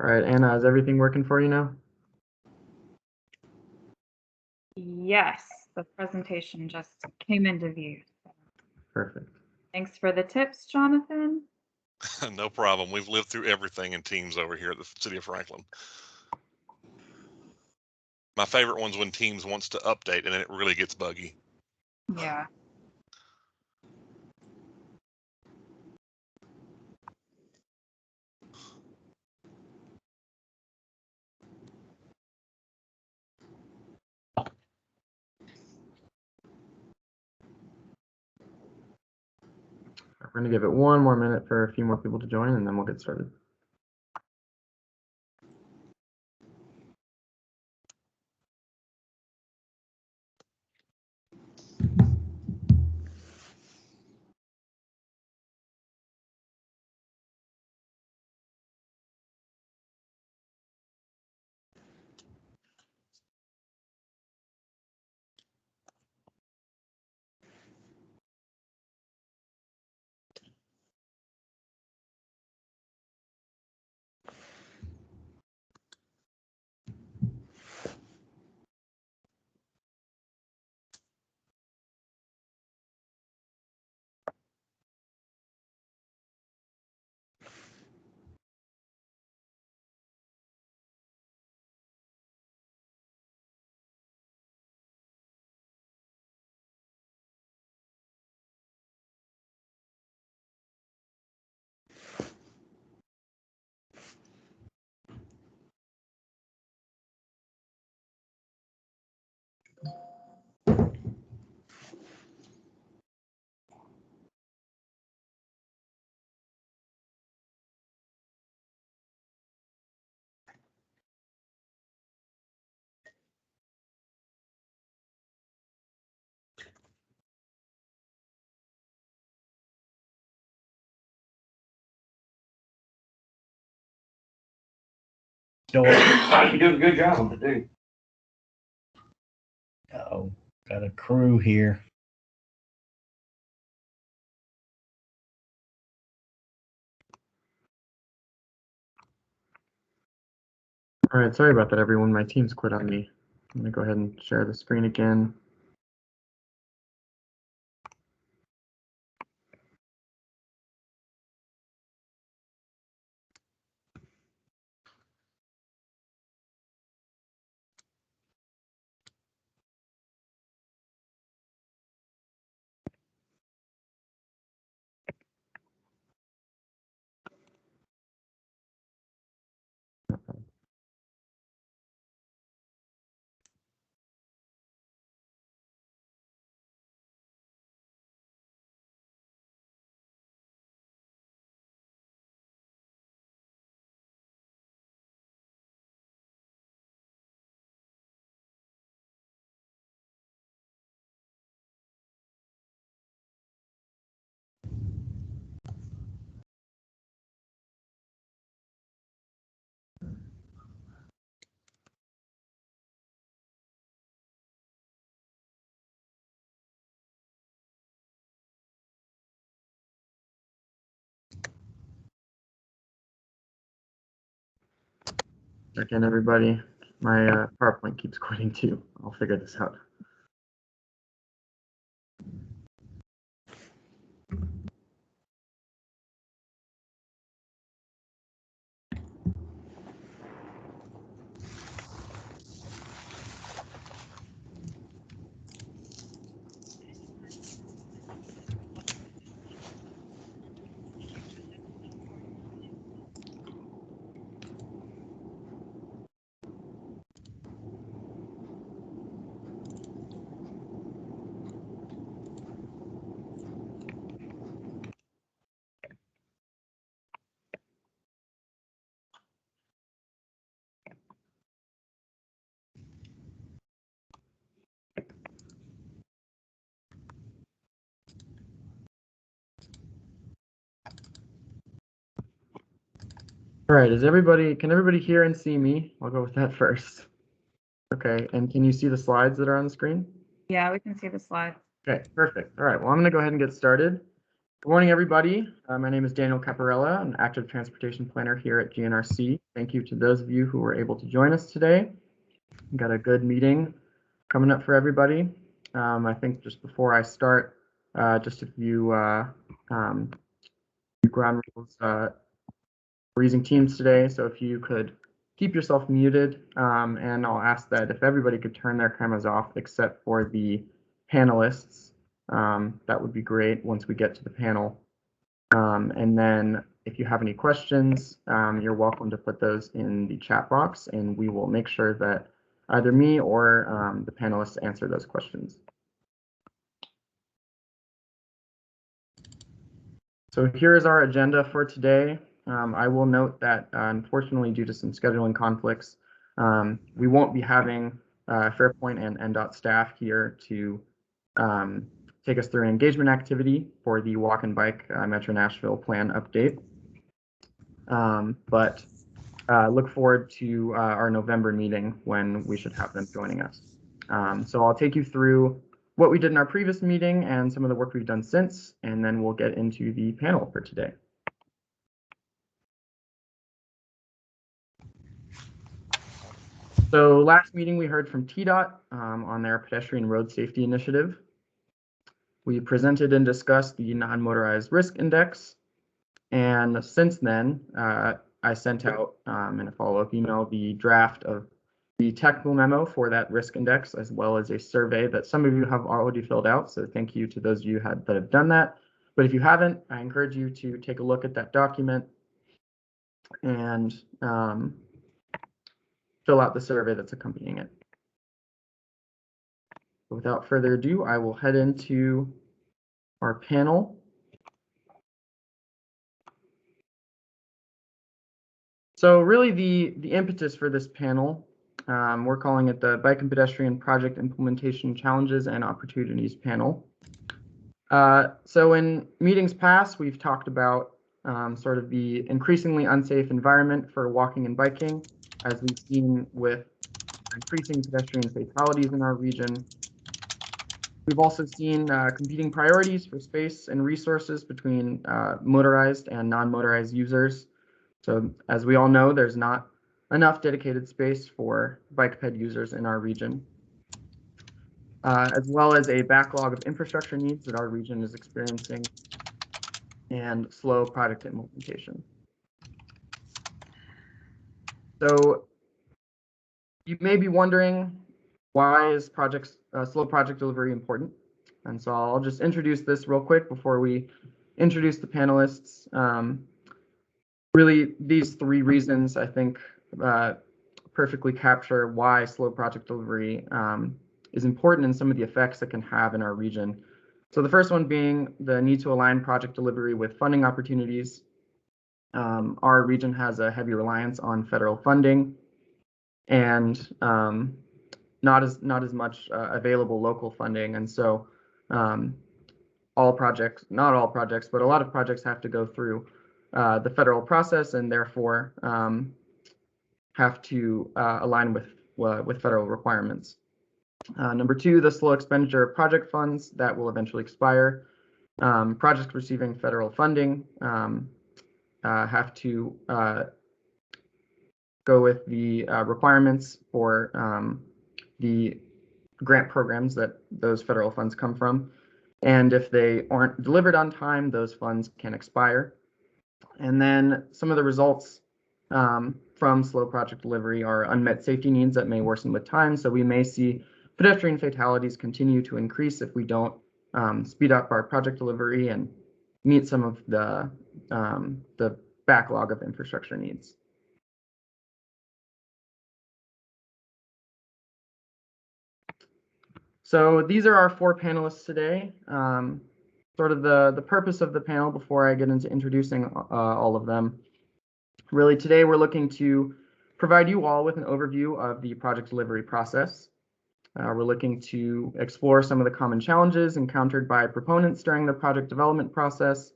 All right, Anna, is everything working for you now? Yes, the presentation just came into view. Perfect. Thanks for the tips, Jonathan. No problem. We've lived through everything in Teams over here at the City of Franklin. My favorite one's when Teams wants to update and then it really gets buggy. Yeah. We're going to give it one more minute for a few more people to join, and then we'll get started. You do a good job, dude. Uh-oh, got a crew here. All right, sorry about that, everyone. My team's quit on me. I'm going to go ahead and share the screen again. Again, everybody, my PowerPoint keeps quitting too. I'll figure this out. All right, can everybody hear and see me? I'll go with that first. Okay, and can you see the slides that are on the screen? Yeah, we can see the slides. Okay, perfect. All right, well, I'm going to go ahead and get started. Good morning, everybody. My name is Daniel Caparella, an active transportation planner here at GNRC. Thank you to those of you who were able to join us today. We've got a good meeting coming up for everybody. I think just before I start, just a few ground rules. We're using Teams today, so if you could keep yourself muted, and I'll ask that if everybody could turn their cameras off except for the panelists, that would be great once we get to the panel. And then if you have any questions, you're welcome to put those in the chat box, and we will make sure that either me or the panelists answer those questions. So here is our agenda for today. I will note that unfortunately, due to some scheduling conflicts, we won't be having Fairpoint and NDOT staff here to take us through an engagement activity for the Walk and Bike Metro Nashville plan update. But look forward to our November meeting when we should have them joining us. So I'll take you through what we did in our previous meeting and some of the work we've done since, and then we'll get into the panel for today. So last meeting we heard from TDOT on their pedestrian road safety initiative. We presented and discussed the non-motorized risk index. And since then, I sent out in a follow-up email the draft of the technical memo for that risk index, as well as a survey that some of you have already filled out. So thank you to those of you that have done that. But if you haven't, I encourage you to take a look at that document and fill out the survey that's accompanying it. So without further ado, I will head into our panel. So really the impetus for this panel, we're calling it the Bike and Pedestrian Project Implementation Challenges and Opportunities panel. So in meetings past, we've talked about sort of the increasingly unsafe environment for walking and biking, as we've seen with increasing pedestrian fatalities in our region. We've also seen competing priorities for space and resources between motorized and non-motorized users. So as we all know, there's not enough dedicated space for bike ped users in our region, as well as a backlog of infrastructure needs that our region is experiencing and slow project implementation. So you may be wondering, why is slow project delivery important? And so I'll just introduce this real quick before we introduce the panelists. Really, these three reasons, I think, perfectly capture why slow project delivery is important and some of the effects it can have in our region. So the first one being the need to align project delivery with funding opportunities. Our region has a heavy reliance on federal funding and not as much available local funding. And so all projects, not all projects, but a lot of projects have to go through the federal process and therefore have to align with federal requirements. Number two, the slow expenditure of project funds that will eventually expire. Projects receiving federal funding have to go with the requirements for the grant programs that those federal funds come from. And if they aren't delivered on time, those funds can expire. And then some of the results from slow project delivery are unmet safety needs that may worsen with time. So we may see pedestrian fatalities continue to increase if we don't speed up our project delivery and meet some of the backlog of infrastructure needs. So these are our four panelists today. Sort of the purpose of the panel before I get into introducing all of them. Really today we're looking to provide you all with an overview of the project delivery process. We're looking to explore some of the common challenges encountered by proponents during the project development process.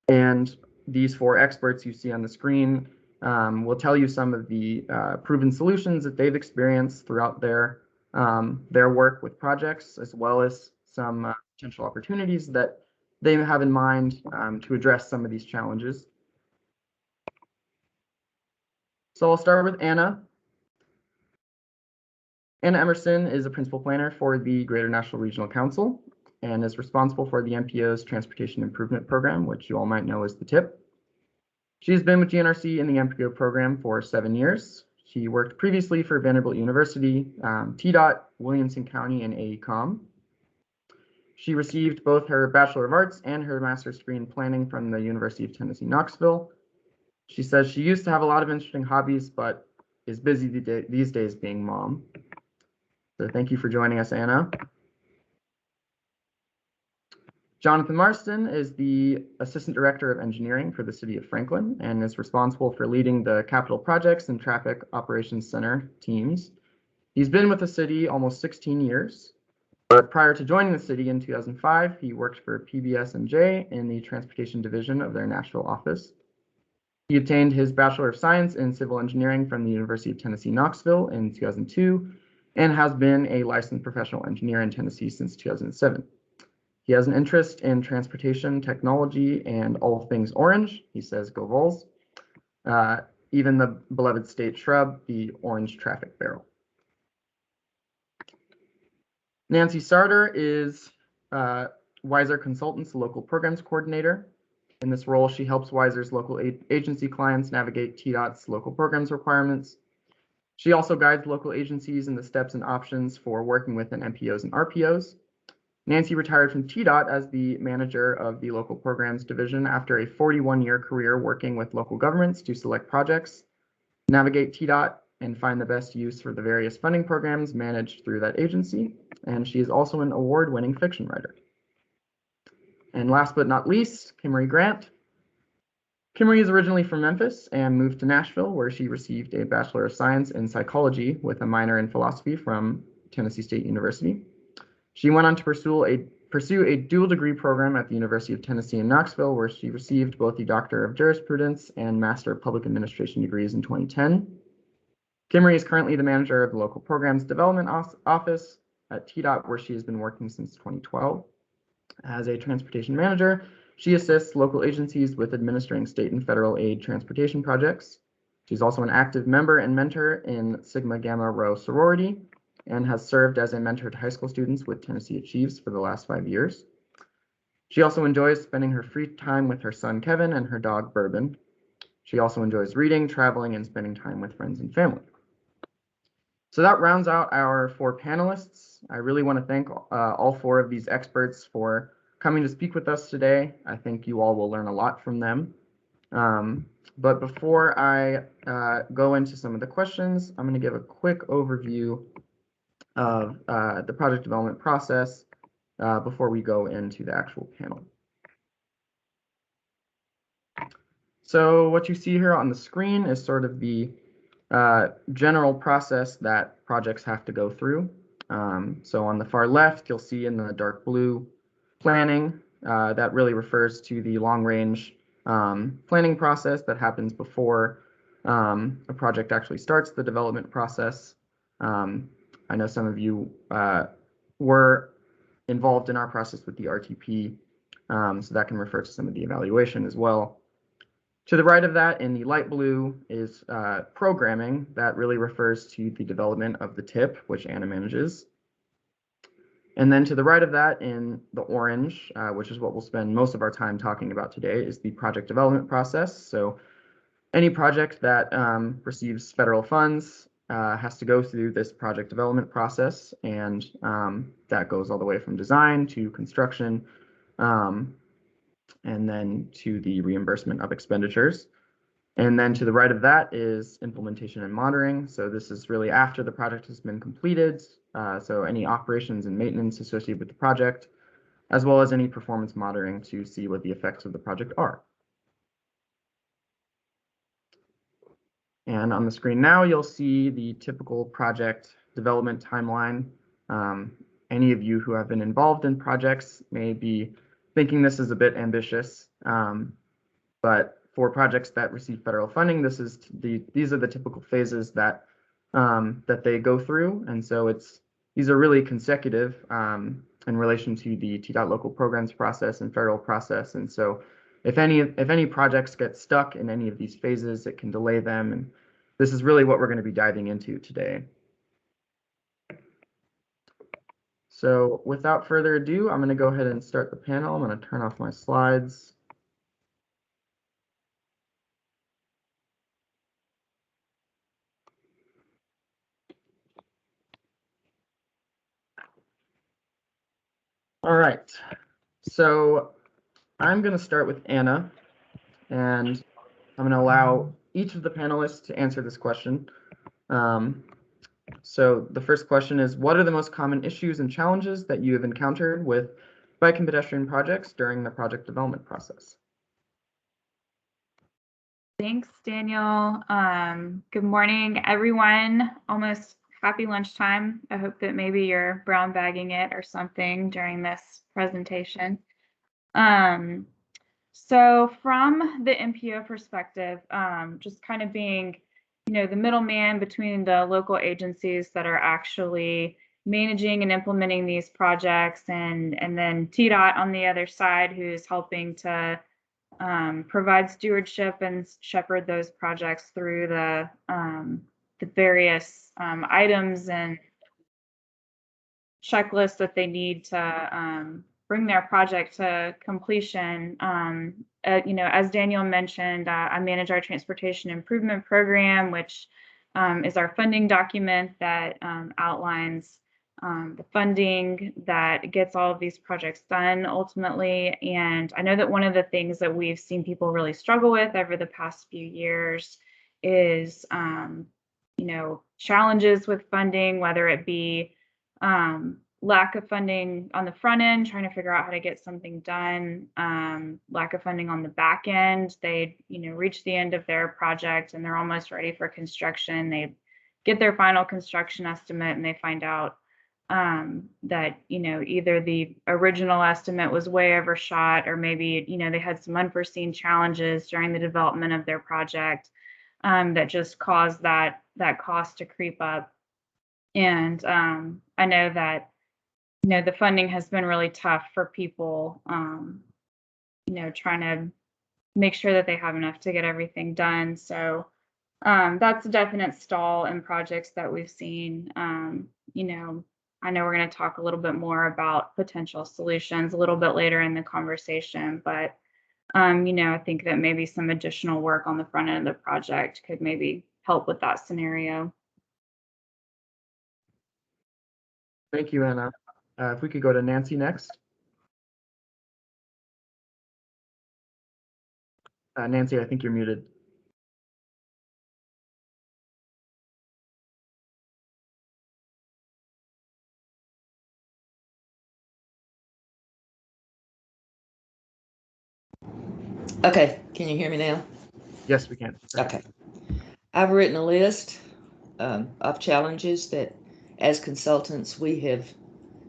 And these four experts you see on the screen will tell you some of the proven solutions that they've experienced throughout their work with projects, as well as some potential opportunities that they have in mind to address some of these challenges. So I'll start with Anna. Anna Emerson is a principal planner for the Greater Nashville Regional Council and is responsible for the MPO's Transportation Improvement Program, which you all might know as the TIP. She has been with GNRC in the MPO program for 7 years. She worked previously for Vanderbilt University, TDOT, Williamson County, and AECOM. She received both her Bachelor of Arts and her master's degree in planning from the University of Tennessee, Knoxville. She says she used to have a lot of interesting hobbies, but is busy these days being mom. So thank you for joining us, Anna. Jonathan Marston is the Assistant Director of Engineering for the City of Franklin and is responsible for leading the Capital Projects and Traffic Operations Center teams. He's been with the city almost 16 years, but prior to joining the city in 2005, he worked for PBS&J in the Transportation Division of their Nashville office. He obtained his Bachelor of Science in Civil Engineering from the University of Tennessee, Knoxville in 2002, and has been a licensed professional engineer in Tennessee since 2007. He has an interest in transportation, technology, and all things orange. He says, go Vols. Even the beloved state shrub, the orange traffic barrel. Nancy Sarter is Weiser Consultants Local Programs Coordinator. In this role, she helps Weiser's local agency clients navigate TDOT's local programs requirements. She also guides local agencies in the steps and options for working with MPOs and RPOs. Nancy retired from TDOT as the manager of the local programs division after a 41-year career working with local governments to select projects, navigate TDOT, and find the best use for the various funding programs managed through that agency. And she is also an award-winning fiction writer. And last but not least, Kimrie Grant. Kimrie is originally from Memphis and moved to Nashville, where she received a Bachelor of Science in Psychology with a minor in philosophy from Tennessee State University. She went on to pursue a dual degree program at the University of Tennessee in Knoxville, where she received both the Doctor of Jurisprudence and Master of Public Administration degrees in 2010. Kimrie is currently the manager of the Local Programs Development Office at TDOT, where she has been working since 2012. As a transportation manager, she assists local agencies with administering state and federal aid transportation projects. She's also an active member and mentor in Sigma Gamma Rho sorority and has served as a mentor to high school students with Tennessee Achieves for the last 5 years. She also enjoys spending her free time with her son Kevin and her dog Bourbon. She also enjoys reading, traveling, and spending time with friends and family. So that rounds out our 4 panelists. I really want to thank all 4 of these experts for coming to speak with us today. I think you all will learn a lot from them. But before I go into some of the questions, I'm going to give a quick overview of the project development process before we go into the actual panel. So what you see here on the screen is sort of the general process that projects have to go through. So on the far left, you'll see in the dark blue planning. That really refers to the long-range planning process that happens before a project actually starts the development process. I know some of you were involved in our process with the RTP, so that can refer to some of the evaluation as well. To the right of that, in the light blue, is programming. That really refers to the development of the TIP, which Anna manages. And then to the right of that, in the orange, which is what we'll spend most of our time talking about today, is the project development process. So any project that receives federal funds has to go through this project development process, and that goes all the way from design to construction, and then to the reimbursement of expenditures. And then to the right of that is implementation and monitoring. So this is really after the project has been completed. So any operations and maintenance associated with the project, as well as any performance monitoring to see what the effects of the project are. And on the screen now, you'll see the typical project development timeline. Any of you who have been involved in projects may be thinking this is a bit ambitious, but for projects that receive federal funding, these are the typical phases that that they go through, and so it's these are really consecutive in relation to the TDOT local programs process and federal process. And so if any projects get stuck in any of these phases, it can delay them. And this is really what we're going to be diving into today. So without further ado, I'm going to go ahead and start the panel. I'm going to turn off my slides. All right, so I'm going to start with Anna, and I'm going to allow each of the panelists to answer this question. So the first question is, what are the most common issues and challenges that you have encountered with bike and pedestrian projects during the project development process? Thanks, Daniel. Good morning, everyone. Almost happy lunchtime. I hope that maybe you're brown bagging it or something during this presentation. So from the MPO perspective, just kind of being, the middleman between the local agencies that are actually managing and implementing these projects, and then TDOT on the other side, who's helping to provide stewardship and shepherd those projects through the various items and checklists that they need to bring their project to completion. As Daniel mentioned, I manage our transportation improvement program, which is our funding document that outlines the funding that gets all of these projects done ultimately. And I know that one of the things that we've seen people really struggle with over the past few years is, challenges with funding, whether it be lack of funding on the front end, trying to figure out how to get something done, lack of funding on the back end. They, reach the end of their project and they're almost ready for construction. They get their final construction estimate and they find out that, either the original estimate was way overshot, or maybe, they had some unforeseen challenges during the development of their project that just caused that cost to creep up. And I know that, the funding has been really tough for people, trying to make sure that they have enough to get everything done. So that's a definite stall in projects that we've seen. I know we're going to talk a little bit more about potential solutions a little bit later in the conversation, but I think that maybe some additional work on the front end of the project could maybe help with that scenario. Thank you, Anna. If we could go to Nancy next. Nancy, I think you're muted. Okay, can you hear me now? Yes, we can. Okay. I've written a list of challenges that as consultants we have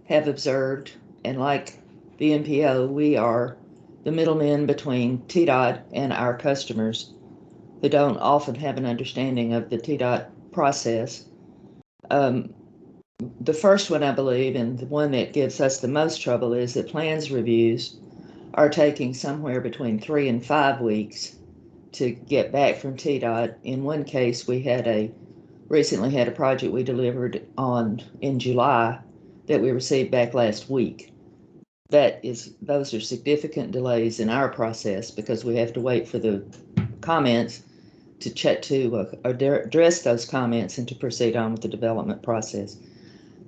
observed, and like the MPO, we are the middlemen between TDOT and our customers who don't often have an understanding of the TDOT process. The first one, I believe, and the one that gives us the most trouble, is that plans reviews are taking somewhere between 3 and 5 weeks to get back from TDOT. In one case, we recently had a project we delivered in July that we received back last week. Those are significant delays in our process because we have to wait for the comments to address those comments and to proceed on with the development process.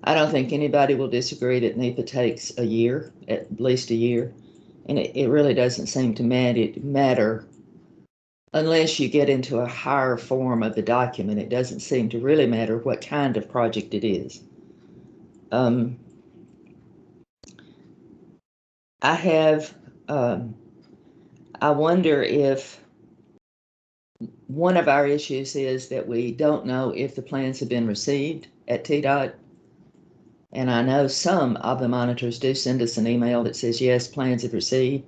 I don't think anybody will disagree that NEPA takes a year, at least a year. And it really doesn't seem to matter unless you get into a higher form of the document. It doesn't seem to really matter what kind of project it is. I wonder if one of our issues is that we don't know if the plans have been received at TDOT. And I know some of the monitors do send us an email that says, yes, plans have received.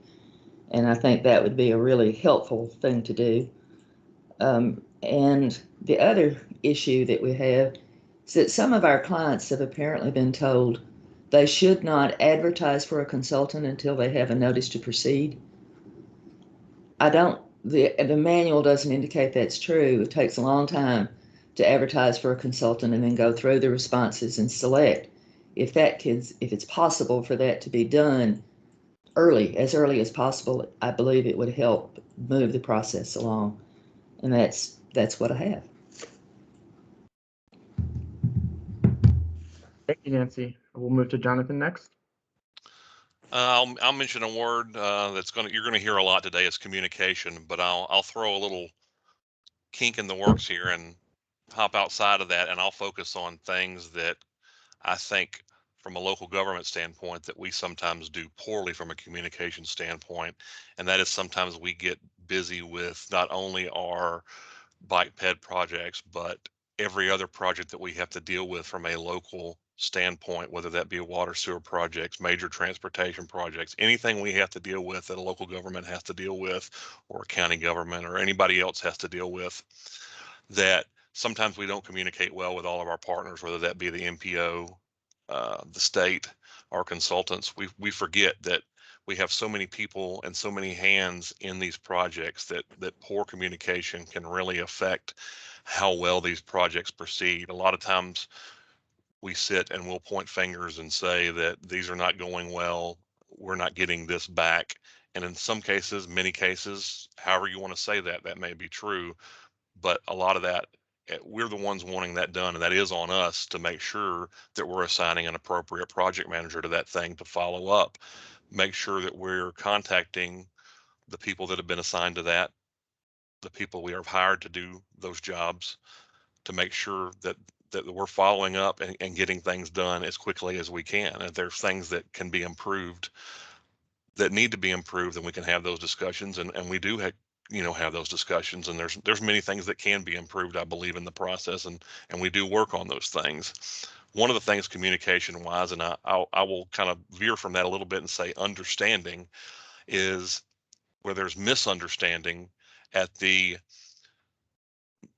And I think that would be a really helpful thing to do. And the other issue that we have, is that some of our clients have apparently been told they should not advertise for a consultant until they have a notice to proceed. The manual doesn't indicate that's true. It takes a long time to advertise for a consultant and then go through the responses and select. If it's possible for that to be done as early as possible, I believe it would help move the process along. And that's what I have. Thank you, Nancy. We'll move to Jonathan next. I'll mention a word you're gonna hear a lot today is communication, but I'll throw a little kink in the works here and hop outside of that, and I'll focus on things that I think from a local government standpoint that we sometimes do poorly from a communication standpoint. And that is sometimes we get busy with not only our bike ped projects, but every other project that we have to deal with from a local standpoint, whether that be water sewer projects, major transportation projects, anything we have to deal with that a local government has to deal with, or a county government or anybody else has to deal with, that sometimes we don't communicate well with all of our partners, whether that be the MPO, the state, our consultants. We forget that we have so many people and so many hands in these projects that poor communication can really affect how well these projects proceed. A lot of times we sit and we'll point fingers and say that these are not going well, we're not getting this back. And in some cases, many cases, however you want to say that, that may be true. But a lot of that, we're the ones wanting that done, and that is on us to make sure that we're assigning an appropriate project manager to that thing to follow up, make sure that we're contacting the people that have been assigned to that, the people we have hired to do those jobs, to make sure that we're following up and getting things done as quickly as we can. And if there's things that can be improved, that need to be improved, then we can have those discussions, and we do have those discussions, and there's many things that can be improved, I believe, in the process, and we do work on those things. One of the things communication wise, and I will kind of veer from that a little bit and say understanding, is where there's misunderstanding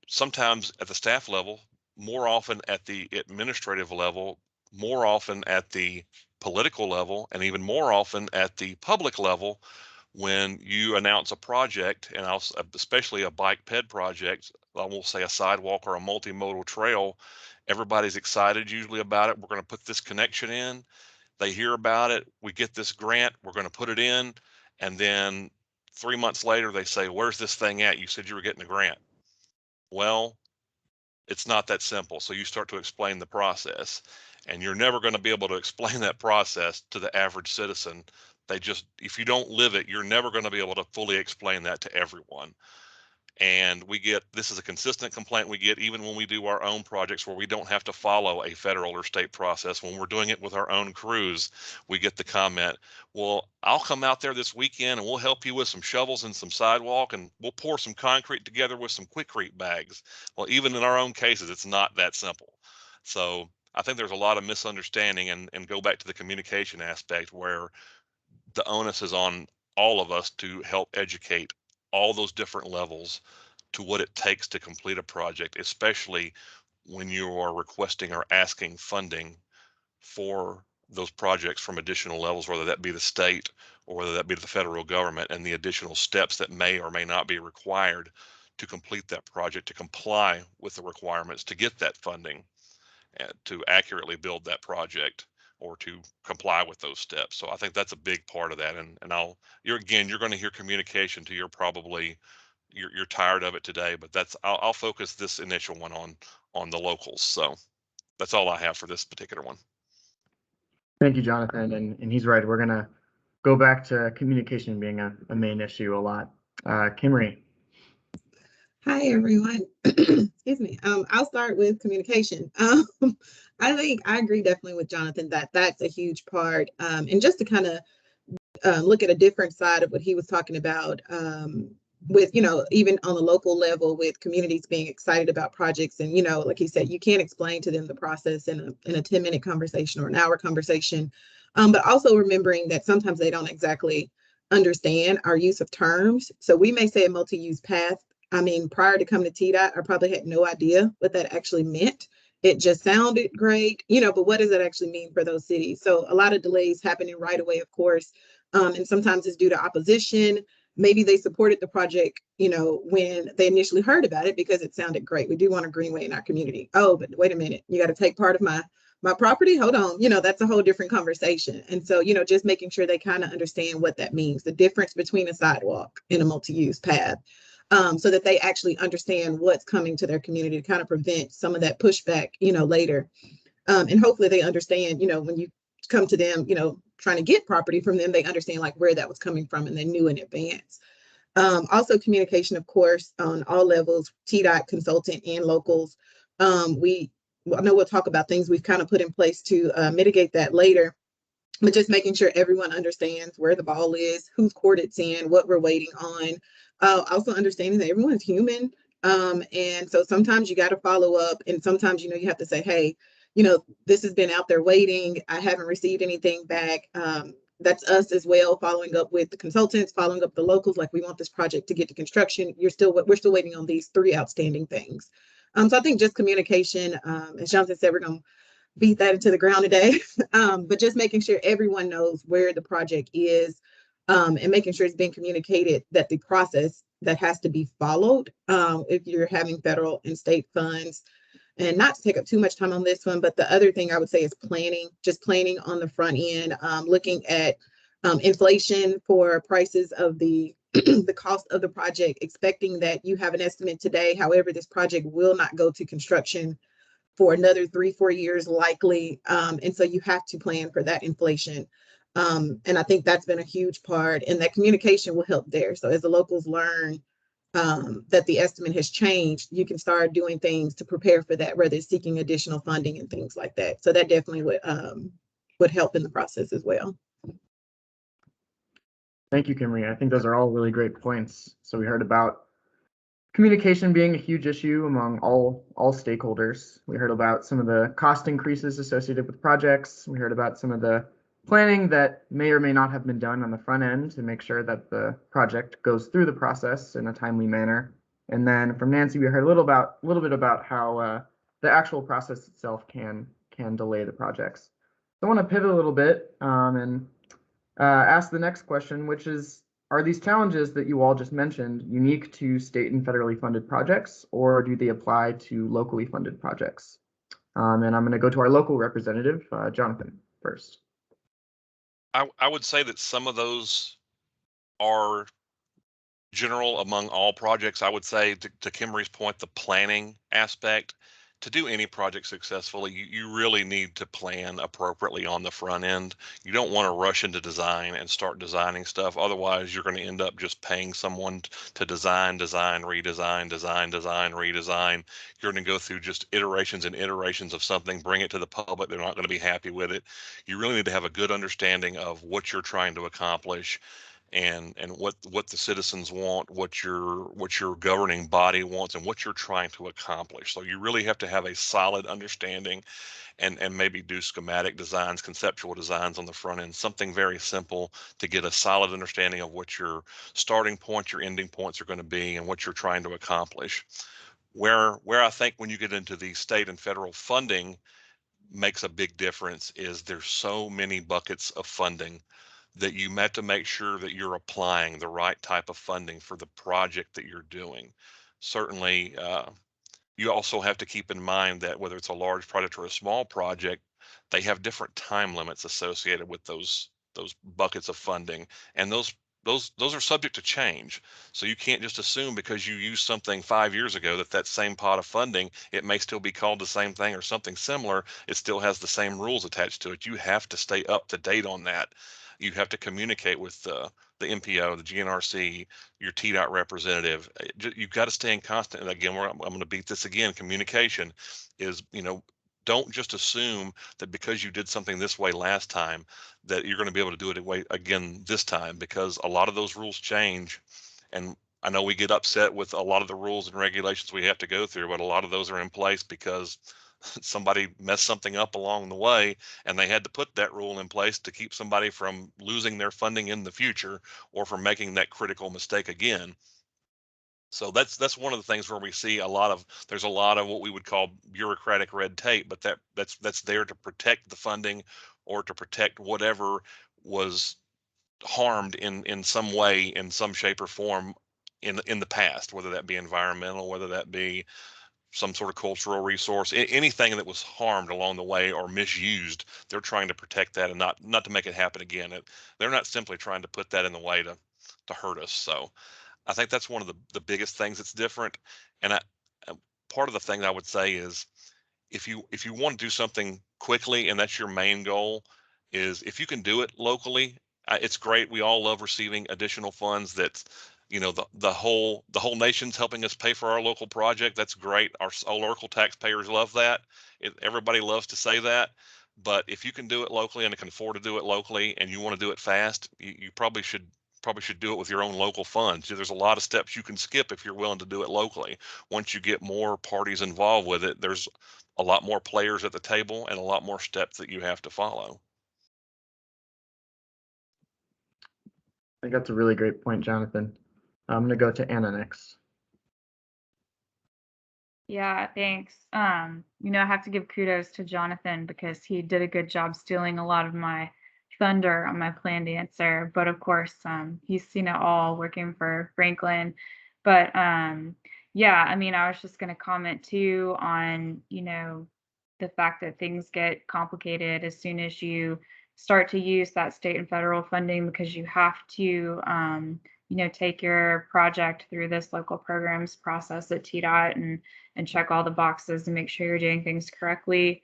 sometimes at the staff level, more often at the administrative level, more often at the political level, and even more often at the public level. When you announce a project, and especially a bike ped project, I will say a sidewalk or a multimodal trail, everybody's excited usually about it. We're going to put this connection in. They hear about it. We get this grant. We're going to put it in. And then 3 months later, they say, "Where's this thing at? You said you were getting a grant." Well, it's not that simple. So you start to explain the process, and you're never going to be able to explain that process to the average citizen. If you don't live it, you're never going to be able to fully explain that to everyone. And this is a consistent complaint we get even when we do our own projects where we don't have to follow a federal or state process. When we're doing it with our own crews, we get the comment, "Well, I'll come out there this weekend and we'll help you with some shovels and some sidewalk, and we'll pour some concrete together with some Quikrete bags." Well, even in our own cases, it's not that simple. So I think there's a lot of misunderstanding, and go back to the communication aspect, where the onus is on all of us to help educate all those different levels to what it takes to complete a project, especially when you are requesting or asking funding for those projects from additional levels, whether that be the state or whether that be the federal government, and the additional steps that may or may not be required to complete that project, to comply with the requirements to get that funding, and to accurately build that project, or to comply with those steps. So I think that's a big part of that. And you're going to hear communication to you're tired of it today, but I'll focus this initial one on the locals. So that's all I have for this particular one. Thank you, Jonathan. And he's right. We're gonna go back to communication being a main issue a lot. Kimrie. Hi, everyone. Excuse me. I'll start with communication. I think I agree definitely with Jonathan that that's a huge part. And just to kind of look at a different side of what he was talking about, with, even on the local level, with communities being excited about projects. And, like he said, you can't explain to them the process in a 10-minute conversation or an hour conversation. But also remembering that sometimes they don't exactly understand our use of terms. So we may say a multi-use path. I mean, prior to coming to TDOT, I probably had no idea what that actually meant. it just sounded great, but what does that actually mean for those cities? So a lot of delays happening right away, of course, and sometimes it's due to opposition. Maybe they supported the project, when they initially heard about it because it sounded great. We do want a greenway in our community. Oh, but wait a minute, you got to take part of my property. Hold on, that's a whole different conversation. And so, just making sure they kind of understand what that means, the difference between a sidewalk and a multi-use path, so that they actually understand what's coming to their community to kind of prevent some of that pushback, later. And hopefully they understand, when you come to them, trying to get property from them, they understand like where that was coming from and they knew in advance. Also communication, of course, on all levels, TDOT, consultant, and locals. I know we'll talk about things we've kind of put in place to mitigate that later, but just making sure everyone understands where the ball is, whose court it's in, what we're waiting on. Also understanding that everyone's human. And so sometimes you got to follow up, and sometimes, you have to say, hey, this has been out there waiting. I haven't received anything back. That's us as well, following up with the consultants, following up the locals, like we want this project to get to construction. We're still waiting on these 3 outstanding things. So I think just communication, as Jonathan said, we're going to beat that into the ground today, but just making sure everyone knows where the project is, and making sure it's being communicated that the process that has to be followed, if you're having federal and state funds. And not to take up too much time on this one, but the other thing I would say is planning, just planning on the front end, looking at inflation for prices of the the cost of the project, expecting that you have an estimate today. However, this project will not go to construction for another 3-4 years likely. And so you have to plan for that inflation. And I think that's been a huge part, and that communication will help there. So as the locals learn that the estimate has changed, you can start doing things to prepare for that, whether it's seeking additional funding and things like that. So that definitely would help in the process as well. Thank you, Kimrie. I think those are all really great points. So we heard about communication being a huge issue among all stakeholders. We heard about some of the cost increases associated with projects. We heard about some of the planning that may or may not have been done on the front end to make sure that the project goes through the process in a timely manner. And then from Nancy, we heard a little bit about how the actual process itself can delay the projects. So I want to pivot a little bit and ask the next question, which is, are these challenges that you all just mentioned unique to state and federally funded projects, or do they apply to locally funded projects? And I'm going to go to our local representative, Jonathan, first. I would say that some of those are general among all projects. I would say to Kimrie's point, the planning aspect, to do any project successfully, you really need to plan appropriately on the front end. You don't want to rush into design and start designing stuff. Otherwise, you're going to end up just paying someone to design, redesign, redesign. You're going to go through just iterations and iterations of something, bring it to the public. They're not going to be happy with it. You really need to have a good understanding of what you're trying to accomplish, and what the citizens want, what your governing body wants, and what you're trying to accomplish. So you really have to have a solid understanding, and maybe do schematic designs, conceptual designs on the front end, something very simple to get a solid understanding of what your starting point, your ending points are going to be, and what you're trying to accomplish. Where I think when you get into the state and federal funding makes a big difference is there's so many buckets of funding that you have to make sure that you're applying the right type of funding for the project that you're doing. Certainly, you also have to keep in mind that whether it's a large project or a small project, they have different time limits associated with those buckets of funding, and those are subject to change. So you can't just assume because you used something 5 years ago that same pot of funding, it may still be called the same thing or something similar. It still has the same rules attached to it. You have to stay up to date on that. You have to communicate with the MPO, the GNRC, your TDOT representative. You've got to stay in constant. And again, I'm going to beat this again. Communication is, don't just assume that because you did something this way last time that you're going to be able to do it again this time, because a lot of those rules change. And I know we get upset with a lot of the rules and regulations we have to go through, but a lot of those are in place because somebody messed something up along the way, and they had to put that rule in place to keep somebody from losing their funding in the future or from making that critical mistake again. So that's one of the things where we see there's a lot of what we would call bureaucratic red tape, but that's there to protect the funding or to protect whatever was harmed in some way, in some shape or form in the past, whether that be environmental, whether that be some sort of cultural resource, anything that was harmed along the way or misused. They're trying to protect that and not to make it happen again. They're not simply trying to put that in the way to hurt us. So I think that's one of the biggest things that's different. And part of the thing I would say is if you want to do something quickly and that's your main goal, is if you can do it locally, it's great. We all love receiving additional funds. That the whole nation's helping us pay for our local project. That's great. Our local taxpayers love that. Everybody loves to say that. But if you can do it locally and can afford to do it locally and you want to do it fast, you probably should do it with your own local funds. There's a lot of steps you can skip if you're willing to do it locally. Once you get more parties involved with it, there's a lot more players at the table and a lot more steps that you have to follow. I think that's a really great point, Jonathan. I'm going to go to Anna next. Yeah, thanks. I have to give kudos to Jonathan because he did a good job stealing a lot of my thunder on my planned answer. But of course, he's seen it all working for Franklin. But yeah, I was just going to comment too on, the fact that things get complicated as soon as you start to use that state and federal funding, because you have to, take your project through this local programs process at TDOT and check all the boxes and make sure you're doing things correctly.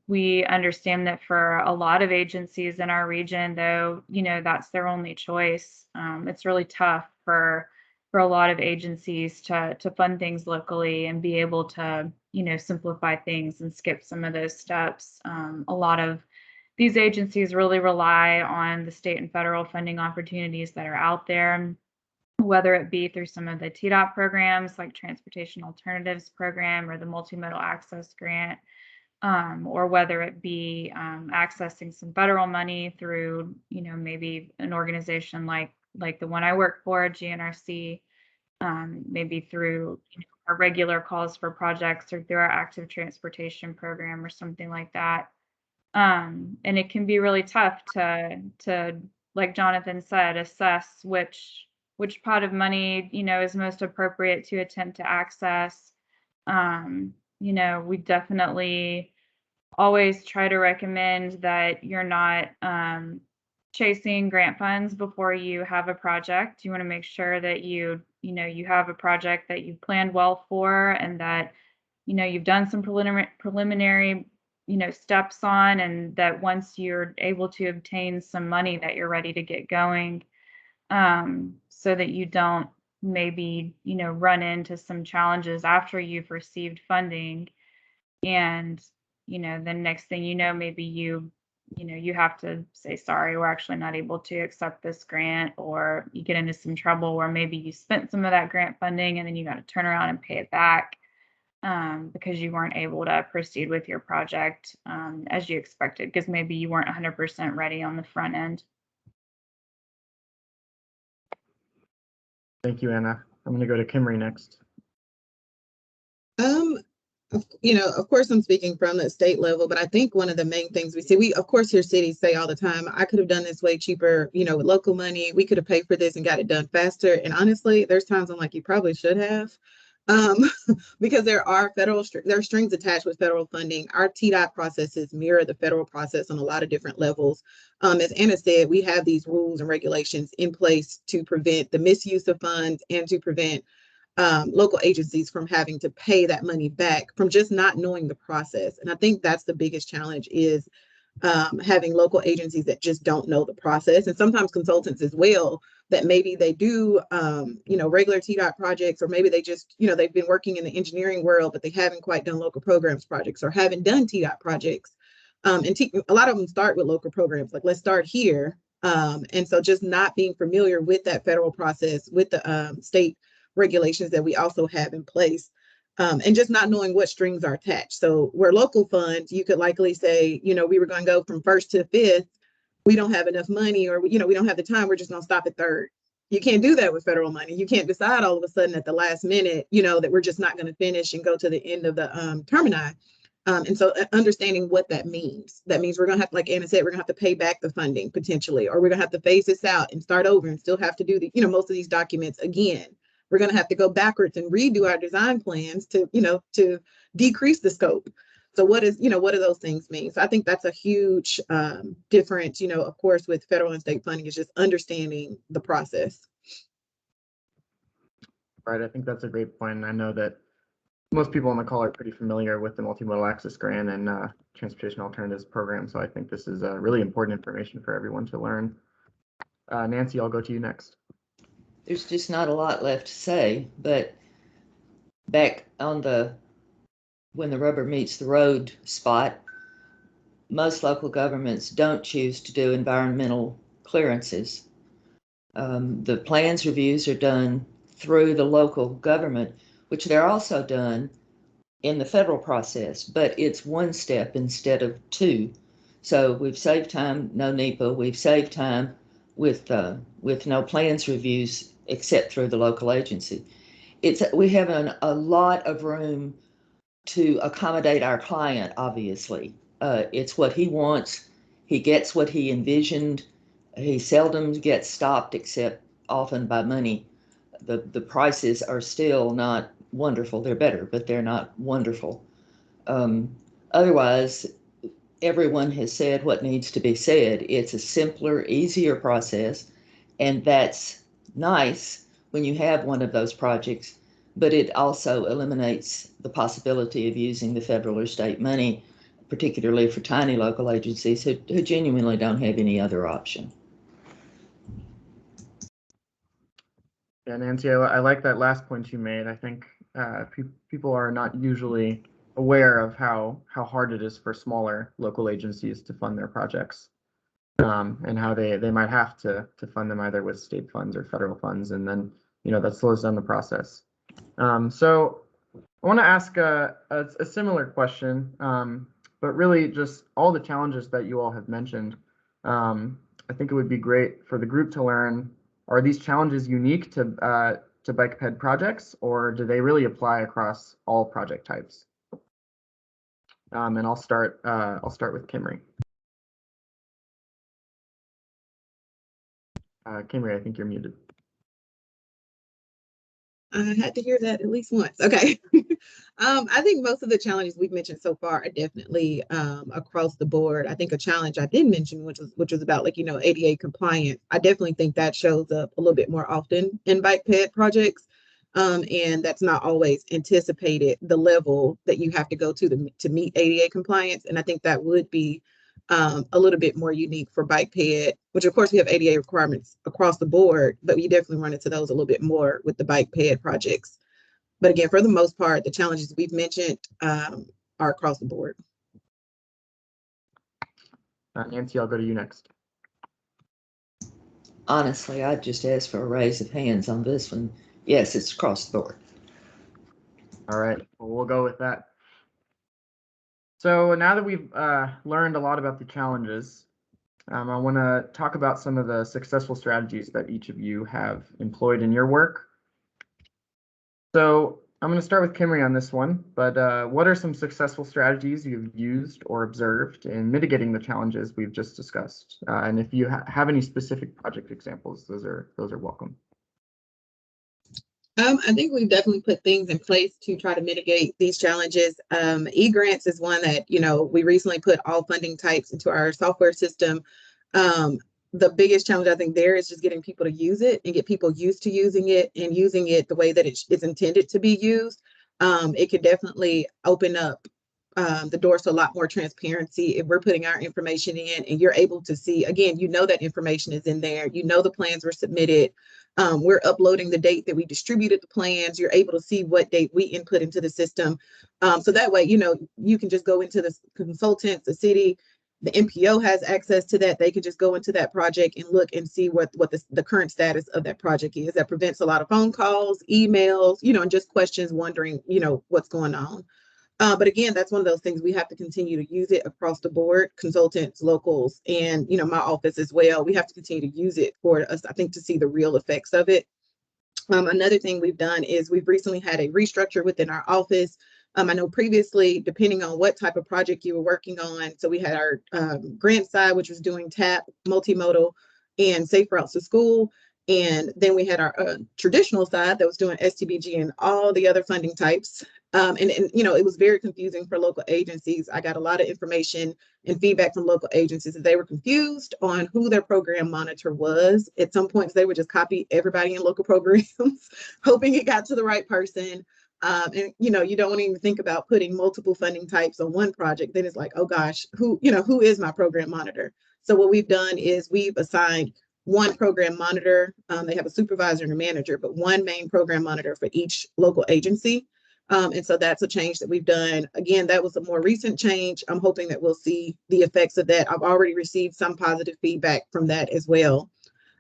We understand that for a lot of agencies in our region, though, that's their only choice. It's really tough for a lot of agencies to fund things locally and be able to, simplify things and skip some of those steps. A lot of these agencies really rely on the state and federal funding opportunities that are out there, whether it be through some of the TDOT programs like Transportation Alternatives Program or the Multimodal Access Grant, or whether it be accessing some federal money through, maybe an organization like the one I work for, GNRC, maybe through our regular calls for projects or through our active transportation program or something like that. And it can be really tough to, like Jonathan said, assess which pot of money, is most appropriate to attempt to access. We definitely always try to recommend that you're not chasing grant funds before you have a project. You want to make sure that you have a project that you planned well for and that, you've done some preliminary steps on, and that once you're able to obtain some money that you're ready to get going, so that you don't maybe, run into some challenges after you've received funding. And, the next thing maybe you have to say, sorry, we're actually not able to accept this grant, or you get into some trouble where maybe you spent some of that grant funding and then you got to turn around and pay it back. Because you weren't able to proceed with your project as you expected, because maybe you weren't 100% ready on the front end. Thank you, Anna. I'm going to go to Kimrie next. Of course, I'm speaking from the state level, but I think one of the main things we see, we of course hear cities say all the time, I could have done this way cheaper, with local money. We could have paid for this and got it done faster. And honestly, there's times I'm like, you probably should have. Because there are strings attached with federal funding. Our TDOT processes mirror the federal process on a lot of different levels. As Anna said, we have these rules and regulations in place to prevent the misuse of funds and to prevent local agencies from having to pay that money back from just not knowing the process. And I think that's the biggest challenge, is having local agencies that just don't know the process, and sometimes consultants as well, that maybe they do, regular TDOT projects, or maybe they just, they've been working in the engineering world, but they haven't quite done local programs projects or haven't done TDOT projects. And a lot of them start with local programs, like let's start here. And so just not being familiar with that federal process, with the state regulations that we also have in place. And just not knowing what strings are attached. So where local funds, you could likely say, we were going to go from first to fifth. We don't have enough money, or, we don't have the time. We're just going to stop at third. You can't do that with federal money. You can't decide all of a sudden at the last minute, that we're just not going to finish and go to the end of the termini. And so understanding what that means we're going to have, like Anna said, we're going to have to pay back the funding potentially, or we're going to have to phase this out and start over and still have to do most of these documents again. We're going to have to go backwards and redo our design plans to decrease the scope. So what do those things mean? So I think that's a huge difference, of course, with federal and state funding, is just understanding the process. Right, I think that's a great point. And I know that most people on the call are pretty familiar with the Multimodal Access Grant and Transportation Alternatives Program. So I think this is really important information for everyone to learn. Nancy, I'll go to you next. There's just not a lot left to say, but back on when the rubber meets the road spot, most local governments don't choose to do environmental clearances. The plans reviews are done through the local government, which they're also done in the federal process, but it's one step instead of two. So we've saved time, no NEPA. We've saved time with no plans reviews except through the local agency. We have a lot of room to accommodate our client, obviously. It's what he wants. He gets what he envisioned. He seldom gets stopped except often by money. The prices are still not wonderful. They're better, but they're not wonderful. Otherwise, everyone has said what needs to be said. It's a simpler, easier process, and that's nice when you have one of those projects, but it also eliminates the possibility of using the federal or state money, particularly for tiny local agencies who genuinely don't have any other option. Yeah, Nancy, I like that last point you made. I think people are not usually aware of how hard it is for smaller local agencies to fund their projects, and how they might have to fund them either with state funds or federal funds, and then that slows down the process. So I want to ask a similar question, but really just all the challenges that you all have mentioned. I think it would be great for the group to learn, are these challenges unique to bike ped projects, or do they really apply across all project types? And I'll start with Kimrie. Kimrie, I think you're muted. I had to hear that at least once. Okay. I think most of the challenges we've mentioned so far are definitely across the board. I think a challenge I did mention, which was about ADA compliance. I definitely think that shows up a little bit more often in bike ped projects. And that's not always anticipated, the level that you have to go to meet ADA compliance. And I think that would be a little bit more unique for bike ped, which of course we have ADA requirements across the board, but we definitely run into those a little bit more with the bike ped projects. But again, for the most part, the challenges we've mentioned are across the board. Nancy, I'll go to you next. Honestly, I'd just ask for a raise of hands on this one. Yes, it's across the board. All right, well, we'll go with that. So now that we've learned a lot about the challenges, I want to talk about some of the successful strategies that each of you have employed in your work. So I'm going to start with Kimrie on this one, but what are some successful strategies you've used or observed in mitigating the challenges we've just discussed? And if you have any specific project examples, those are welcome. I think we've definitely put things in place to try to mitigate these challenges. E-grants is one that, we recently put all funding types into our software system. The biggest challenge I think there is just getting people to use it and get people used to using it and using it the way that it is intended to be used. It could definitely open up the doors to a lot more transparency if we're putting our information in and you're able to see, again, that information is in there, the plans were submitted. We're uploading the date that we distributed the plans. You're able to see what date we input into the system. So that way, you can just go into the consultants, the city, the MPO has access to that. They can just go into that project and look and see what the current status of that project is. That prevents a lot of phone calls, emails, and just questions wondering, what's going on. But again, that's one of those things we have to continue to use it across the board, consultants, locals, and my office as well. We have to continue to use it for us, I think, to see the real effects of it. Another thing we've done is we've recently had a restructure within our office. I know previously, depending on what type of project you were working on, so we had our grant side, which was doing TAP, multimodal, and safe routes to school. And then we had our traditional side that was doing STBG and all the other funding types. And it was very confusing for local agencies. I got a lot of information and feedback from local agencies that they were confused on who their program monitor was. At some points, they would just copy everybody in local programs, hoping it got to the right person. And you don't even think about putting multiple funding types on one project. Then it's like, oh gosh, who is my program monitor? So what we've done is we've assigned one program monitor. They have a supervisor and a manager, but one main program monitor for each local agency. And so that's a change that we've done. Again, that was a more recent change. I'm hoping that we'll see the effects of that. I've already received some positive feedback from that as well.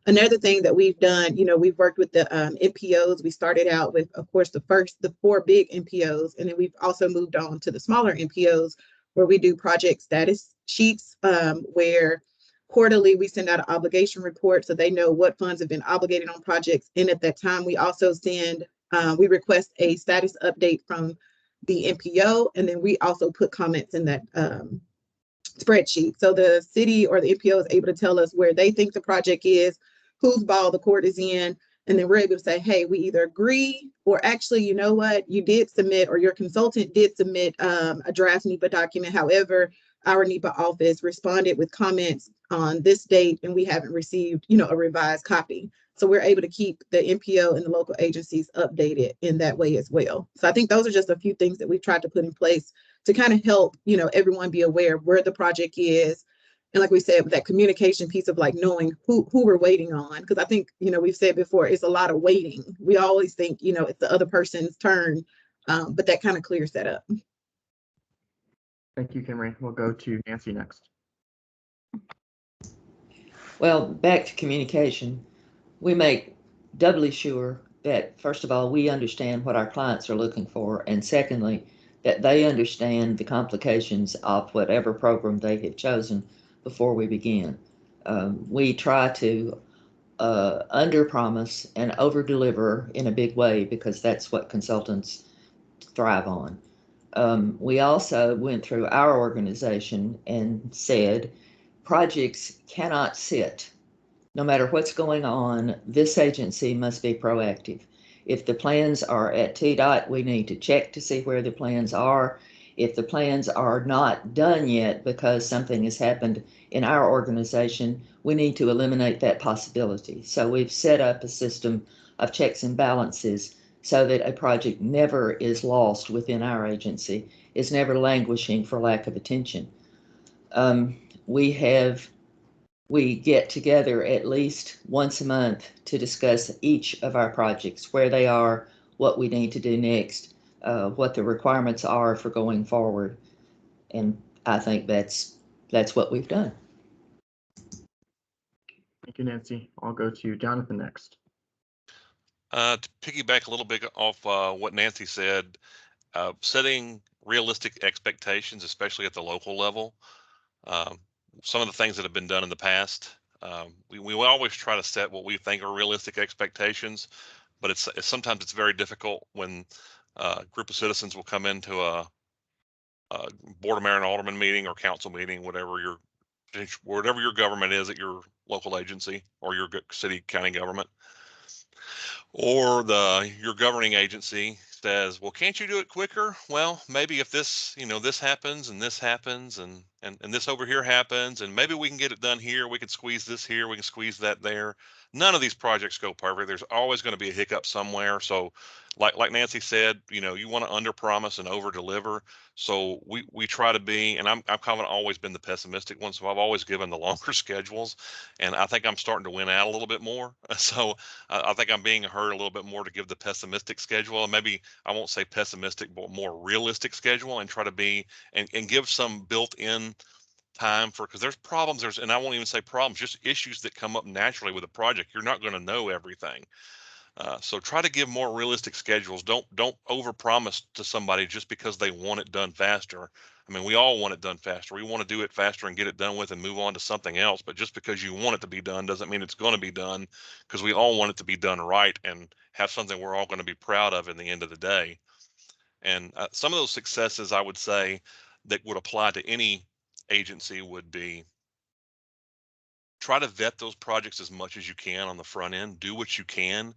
Another thing that we've done, we've worked with the NPOs. We started out with, of course, the 4 big NPOs, and then we've also moved on to the smaller NPOs where we do project status sheets, where quarterly we send out an obligation report so they know what funds have been obligated on projects. And at that time, we also we request a status update from the NPO, and then we also put comments in that spreadsheet. So the city or the NPO is able to tell us where they think the project is, whose ball the court is in, and then we're able to say, hey, we either agree or actually, you know what, you did submit or your consultant did submit a draft NEPA document. However, our NEPA office responded with comments on this date and we haven't received, a revised copy. So we're able to keep the NPO and the local agencies updated in that way as well. So I think those are just a few things that we've tried to put in place to kind of help, everyone be aware of where the project is. And like we said, with that communication piece of like knowing who we're waiting on, because I think, we've said before, it's a lot of waiting. We always think, it's the other person's turn, but that kind of clears that up. Thank you, Kimrie. We'll go to Nancy next. Well, back to communication. We make doubly sure that, first of all, we understand what our clients are looking for, and secondly, that they understand the complications of whatever program they have chosen before we begin. We try to under-promise and over-deliver in a big way because that's what consultants thrive on. We also went through our organization and said projects cannot sit. No matter what's going on, this agency must be proactive. If the plans are at TDOT, we need to check to see where the plans are. If the plans are not done yet because something has happened in our organization, we need to eliminate that possibility. So we've set up a system of checks and balances so that a project never is lost within our agency, is never languishing for lack of attention. We get together at least once a month to discuss each of our projects, where they are, what we need to do next, what the requirements are for going forward. And I think that's what we've done. Thank you, Nancy. I'll go to Jonathan next. To piggyback a little bit off what Nancy said, setting realistic expectations, especially at the local level. Some of the things that have been done in the past, we always try to set what we think are realistic expectations, but sometimes it's very difficult when a group of citizens will come into a board of mayor and alderman meeting or council meeting, whatever your government is at your local agency or your city county government, or your governing agency says, well, can't you do it quicker? Well, maybe if this happens and this happens and this over here happens, and maybe we can get it done here, we can squeeze this here, we can squeeze that there. None of these projects go perfect. There's always going to be a hiccup somewhere. So like Nancy said, you want to under promise and over deliver. So we try to be, and I'm kind of always been the pessimistic one. So I've always given the longer schedules, and I think I'm starting to win out a little bit more. So I think I'm being heard a little bit more to give the pessimistic schedule, and maybe I won't say pessimistic, but more realistic schedule, and try to be and give some built-in time because there's problems, and I won't even say problems, just issues that come up naturally with a project. You're not going to know everything. So try to give more realistic schedules. Don't overpromise to somebody just because they want it done faster. I mean, we all want it done faster. We want to do it faster and get it done with and move on to something else. But just because you want it to be done doesn't mean it's going to be done, because we all want it to be done right and have something we're all going to be proud of in the end of the day. And some of those successes, I would say, that would apply to any agency would be: try to vet those projects as much as you can on the front end. Do what you can.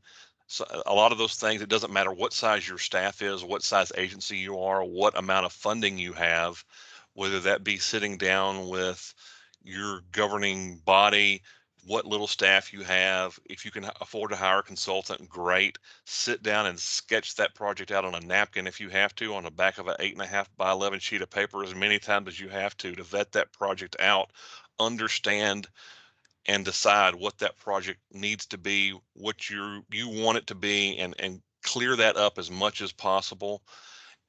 So a lot of those things, it doesn't matter what size your staff is, what size agency you are, what amount of funding you have, whether that be sitting down with your governing body, what little staff you have. If you can afford to hire a consultant, great. Sit down and sketch that project out on a napkin if you have to, on the back of an 8.5 by 11 sheet of paper, as many times as you have to vet that project out. Understand and decide what that project needs to be, what you want it to be, and clear that up as much as possible.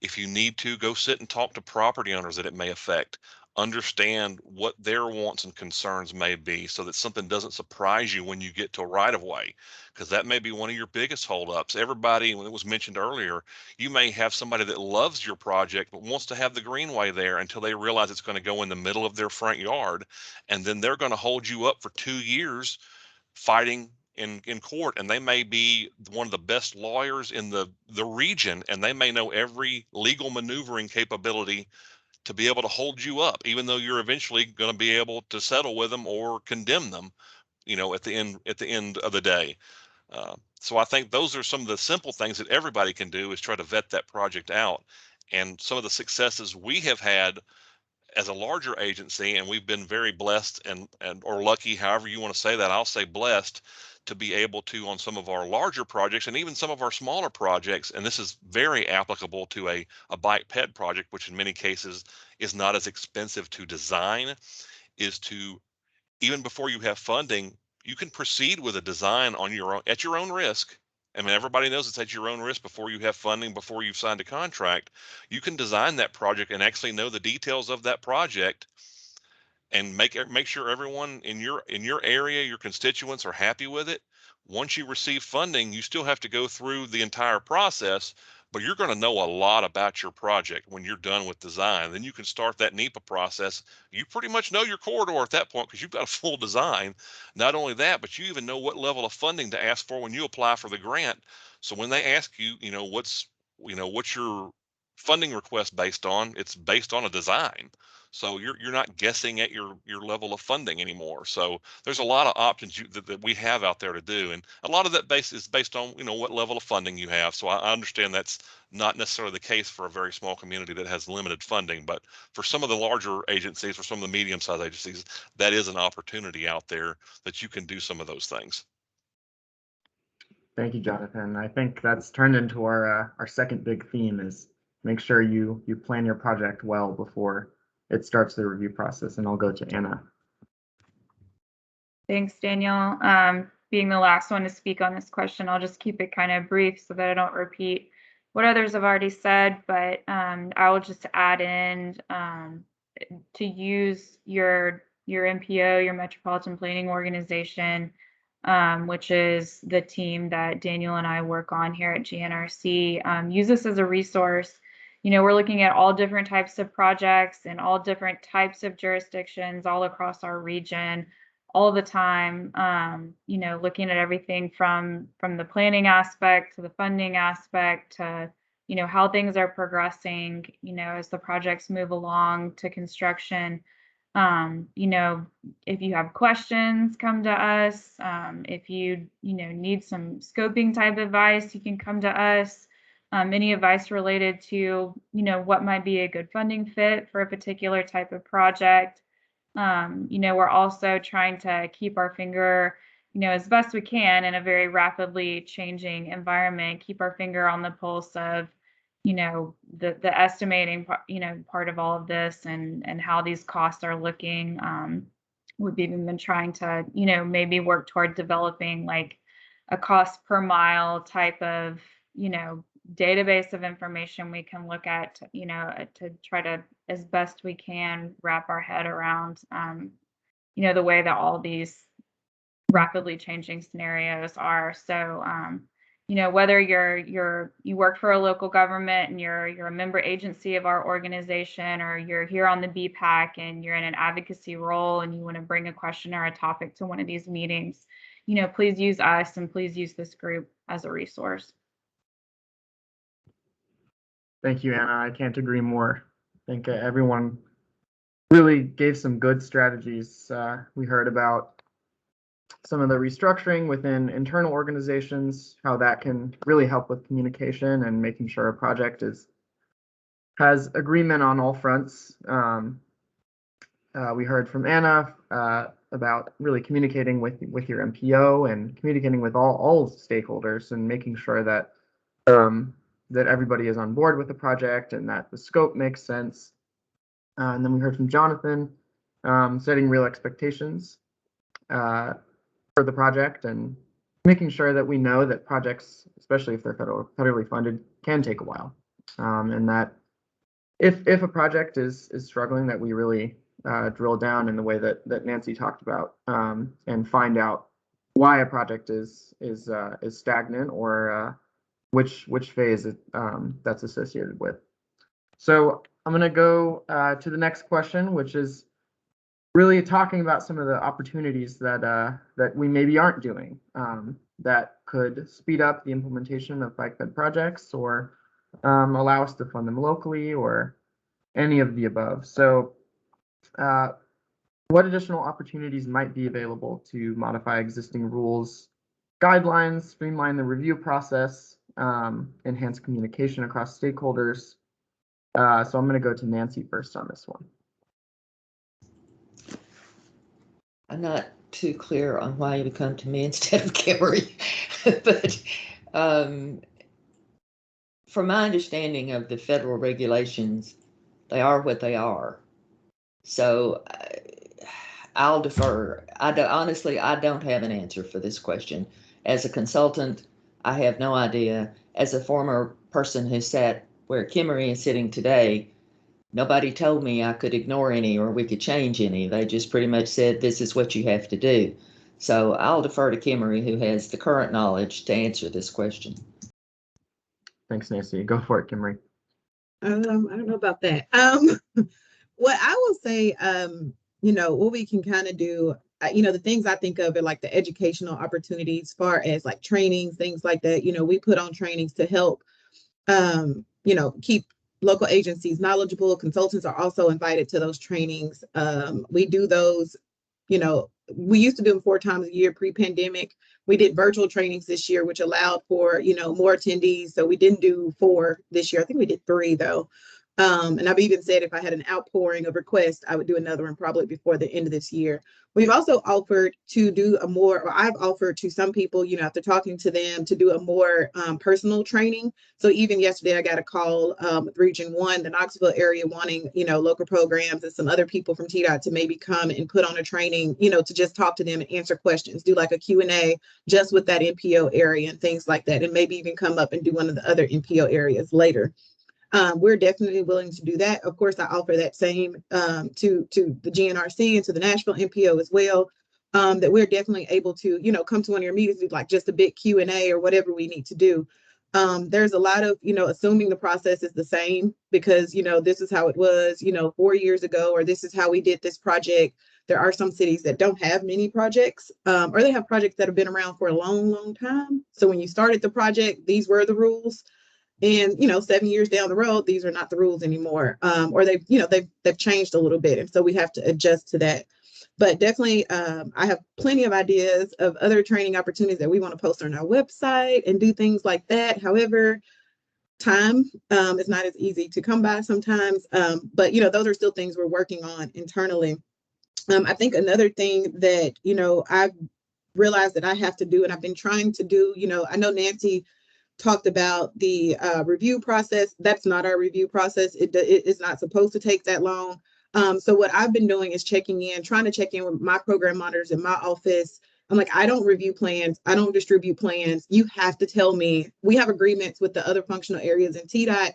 If you need to, go sit and talk to property owners that it may affect. Understand what their wants and concerns may be, so that something doesn't surprise you when you get to a right of way, because that may be one of your biggest holdups. Everybody, when it was mentioned earlier, you may have somebody that loves your project but wants to have the greenway there until they realize it's going to go in the middle of their front yard, and then they're going to hold you up for 2 years fighting in court, and they may be one of the best lawyers in the region, and they may know every legal maneuvering capability to be able to hold you up, even though you're eventually going to be able to settle with them or condemn them, at the end of the day. So I think those are some of the simple things that everybody can do, is try to vet that project out. And some of the successes we have had as a larger agency, and we've been very blessed and or lucky, however you want to say that. I'll say blessed, to be able to, on some of our larger projects and even some of our smaller projects, and this is very applicable to a bike ped project, which in many cases is not as expensive to design, is to, even before you have funding, you can proceed with a design on your own, at your own risk. I mean, everybody knows it's at your own risk before you have funding, before you've signed a contract. You can design that project and actually know the details of that project, and make sure everyone in your area, your constituents, are happy with it. Once you receive funding, you still have to go through the entire process, but you're going to know a lot about your project when you're done with design. Then you can start that NEPA process. You pretty much know your corridor at that point, because you've got a full design. Not only that, but you even know what level of funding to ask for when you apply for the grant. So when they ask you, what's your funding request based on, it's based on a design. So you're not guessing at your level of funding anymore. So there's a lot of options that we have out there to do, and a lot of that is based on what level of funding you have. So I understand that's not necessarily the case for a very small community that has limited funding, but for some of the larger agencies, or some of the medium-sized agencies, that is an opportunity out there that you can do some of those things. Thank you, Jonathan. I think that's turned into our second big theme, is make sure you plan your project well before it starts the review process. And I'll go to Anna. Thanks, Daniel. Being the last one to speak on this question, I'll just keep it kind of brief so that I don't repeat what others have already said, but I will just add in to use your MPO, your Metropolitan Planning Organization, which is the team that Daniel and I work on here at GNRC. Use this as a resource. We're looking at all different types of projects and all different types of jurisdictions all across our region all the time. Looking at everything from the planning aspect to the funding aspect to, how things are progressing, as the projects move along to construction. If you have questions, come to us. If you, need some scoping type advice, you can come to us. Any advice related to, what might be a good funding fit for a particular type of project. We're also trying to keep our finger, as best we can in a very rapidly changing environment, keep our finger on the pulse of, the estimating, part of all of this, and how these costs are looking. We've even been trying to, maybe work toward developing like a cost per mile type of, database of information we can look at, to try to, as best we can, wrap our head around, the way that all these rapidly changing scenarios are. So, whether you work for a local government and you're a member agency of our organization, or you're here on the BPAC and you're in an advocacy role and you want to bring a question or a topic to one of these meetings, please use us and please use this group as a resource. Thank you, Anna. I can't agree more. I think everyone really gave some good strategies. We heard about some of the restructuring within internal organizations, how that can really help with communication and making sure a project has agreement on all fronts. We heard from Anna about really communicating with your MPO and communicating with all stakeholders and making sure that that everybody is on board with the project and that the scope makes sense. And then we heard from Jonathan, setting real expectations for the project and making sure that we know that projects, especially if they're federally funded, can take a while. And that if a project is struggling, that we really drill down in the way that Nancy talked about, and find out why a project is stagnant, or which phase that's associated with. So I'm going to go to the next question, which is really talking about some of the opportunities that we maybe aren't doing that could speed up the implementation of bike fed projects, or allow us to fund them locally, or any of the above. So what additional opportunities might be available to modify existing rules, guidelines, streamline the review process, enhance communication across stakeholders? So I'm going to go to Nancy first on this one. I'm not too clear on why you would come to me instead of Kimrie, but from my understanding of the federal regulations, they are what they are. So I'll defer. Honestly, I don't have an answer for this question. As a consultant, I have no idea. As a former person who sat where Kimrie is sitting today, nobody told me I could ignore any or we could change any. They just pretty much said, this is what you have to do. So I'll defer to Kimrie, who has the current knowledge, to answer this question. Thanks, Nancy. Go for it, Kimrie. I don't know about that. What I will say, what we can kind of do, the things I think of are like the educational opportunities, as far as like trainings, things like that. We put on trainings to help, keep local agencies knowledgeable. Consultants are also invited to those trainings. We do those, we used to do them 4 times a year pre-pandemic. We did virtual trainings this year, which allowed for, more attendees. So we didn't do 4 this year. I think we did 3 though. And I've even said if I had an outpouring of requests, I would do another one probably before the end of this year. We've also offered to do I've offered to some people, after talking to them, to do a more personal training. So even yesterday, I got a call with Region 1, the Knoxville area, wanting, local programs and some other people from TDOT to maybe come and put on a training, to just talk to them and answer questions, do like a Q&A just with that NPO area and things like that, and maybe even come up and do one of the other NPO areas later. We're definitely willing to do that. Of course, I offer that same to the GNRC and to the Nashville NPO as well, that we're definitely able to, come to one of your meetings, do like just a big Q&A or whatever we need to do. There's a lot of, assuming the process is the same because, this is how it was, 4 years ago, or this is how we did this project. There are some cities that don't have many projects, or they have projects that have been around for a long, long time. So when you started the project, these were the rules. And 7 years down the road, these are not the rules anymore, or they've changed a little bit, and so we have to adjust to that. But definitely, I have plenty of ideas of other training opportunities that we want to post on our website and do things like that. However, time is not as easy to come by sometimes, but those are still things we're working on internally. I think another thing that I've realized that I have to do, and I've been trying to do, I know Nancy talked about the review process. That's not our review process. It is not supposed to take that long. So what I've been doing is trying to check in with my program monitors in my office. I'm like, I don't review plans. I don't distribute plans. You have to tell me. We have agreements with the other functional areas in TDOT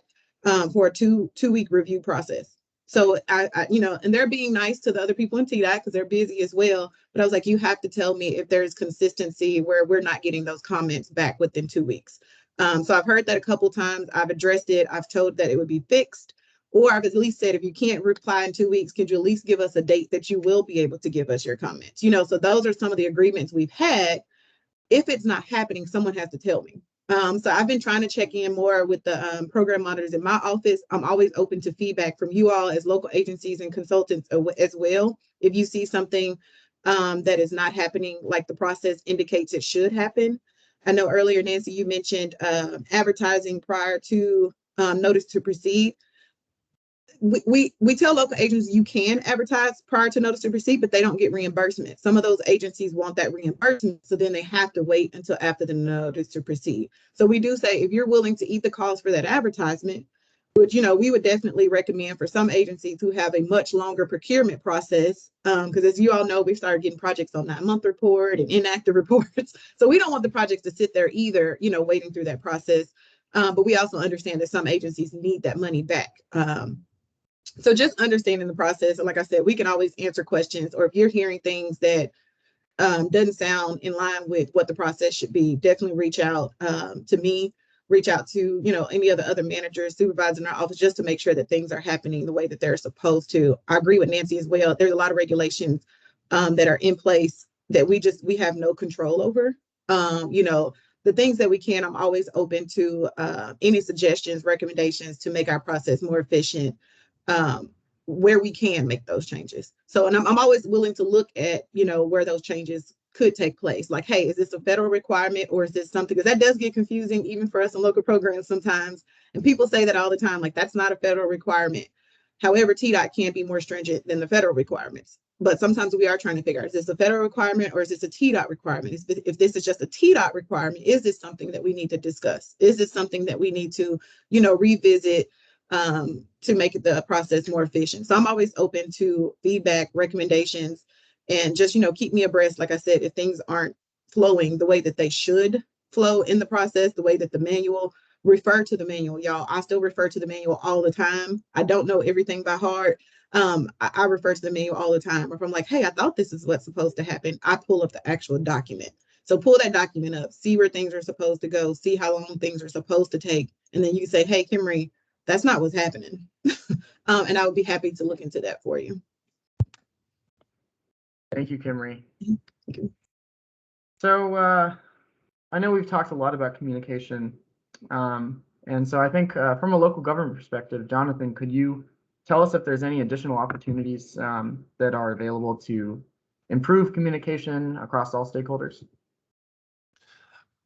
for a two-week review process. So I and they're being nice to the other people in TDOT because they're busy as well. But I was like, you have to tell me if there's consistency where we're not getting those comments back within 2 weeks. So I've heard that a couple times. I've addressed it. I've told that it would be fixed. Or I've at least said, if you can't reply in 2 weeks, could you at least give us a date that you will be able to give us your comments? So those are some of the agreements we've had. If it's not happening, someone has to tell me. So I've been trying to check in more with the program monitors in my office. I'm always open to feedback from you all as local agencies and consultants as well. If you see something that is not happening like the process indicates it should happen. I know earlier, Nancy, you mentioned advertising prior to notice to proceed. We tell local agencies you can advertise prior to notice to proceed, but they don't get reimbursement. Some of those agencies want that reimbursement, so then they have to wait until after the notice to proceed. So we do say, if you're willing to eat the cost for that advertisement, which we would definitely recommend for some agencies who have a much longer procurement process, because as you all know, we started getting projects on 9-month report and inactive reports. So we don't want the projects to sit there either, waiting through that process. But we also understand that some agencies need that money back. So just understanding the process. And like I said, we can always answer questions, or if you're hearing things that doesn't sound in line with what the process should be, definitely reach out to me, reach out to, any of the other managers, supervisors in our office, just to make sure that things are happening the way that they're supposed to. I agree with Nancy as well. There's a lot of regulations that are in place that we have no control over. The things that we can, I'm always open to any suggestions, recommendations to make our process more efficient, where we can make those changes. So, and I'm always willing to look at, where those changes could take place. Like, hey, is this a federal requirement, or is this something, because that does get confusing even for us in local programs sometimes. And people say that all the time, like, that's not a federal requirement. However, TDOT can be more stringent than the federal requirements. But sometimes we are trying to figure out, is this a federal requirement or is this a TDOT requirement? If this is just a TDOT requirement, is this something that we need to discuss? Is this something that we need to, revisit to make the process more efficient? So I'm always open to feedback, recommendations, and just, keep me abreast. Like I said, if things aren't flowing the way that they should flow in the process, the way that the manual, refer to the manual, y'all. I still refer to the manual all the time. I don't know everything by heart. I refer to the manual all the time. If I'm like, hey, I thought this is what's supposed to happen, I pull up the actual document. So pull that document up, see where things are supposed to go, see how long things are supposed to take. And then you can say, hey, Kimrie, that's not what's happening. And I would be happy to look into that for you. Thank you, Kimrie. Thank you. So I know we've talked a lot about communication. And so I think from a local government perspective, Jonathan, could you tell us if there's any additional opportunities that are available to improve communication across all stakeholders?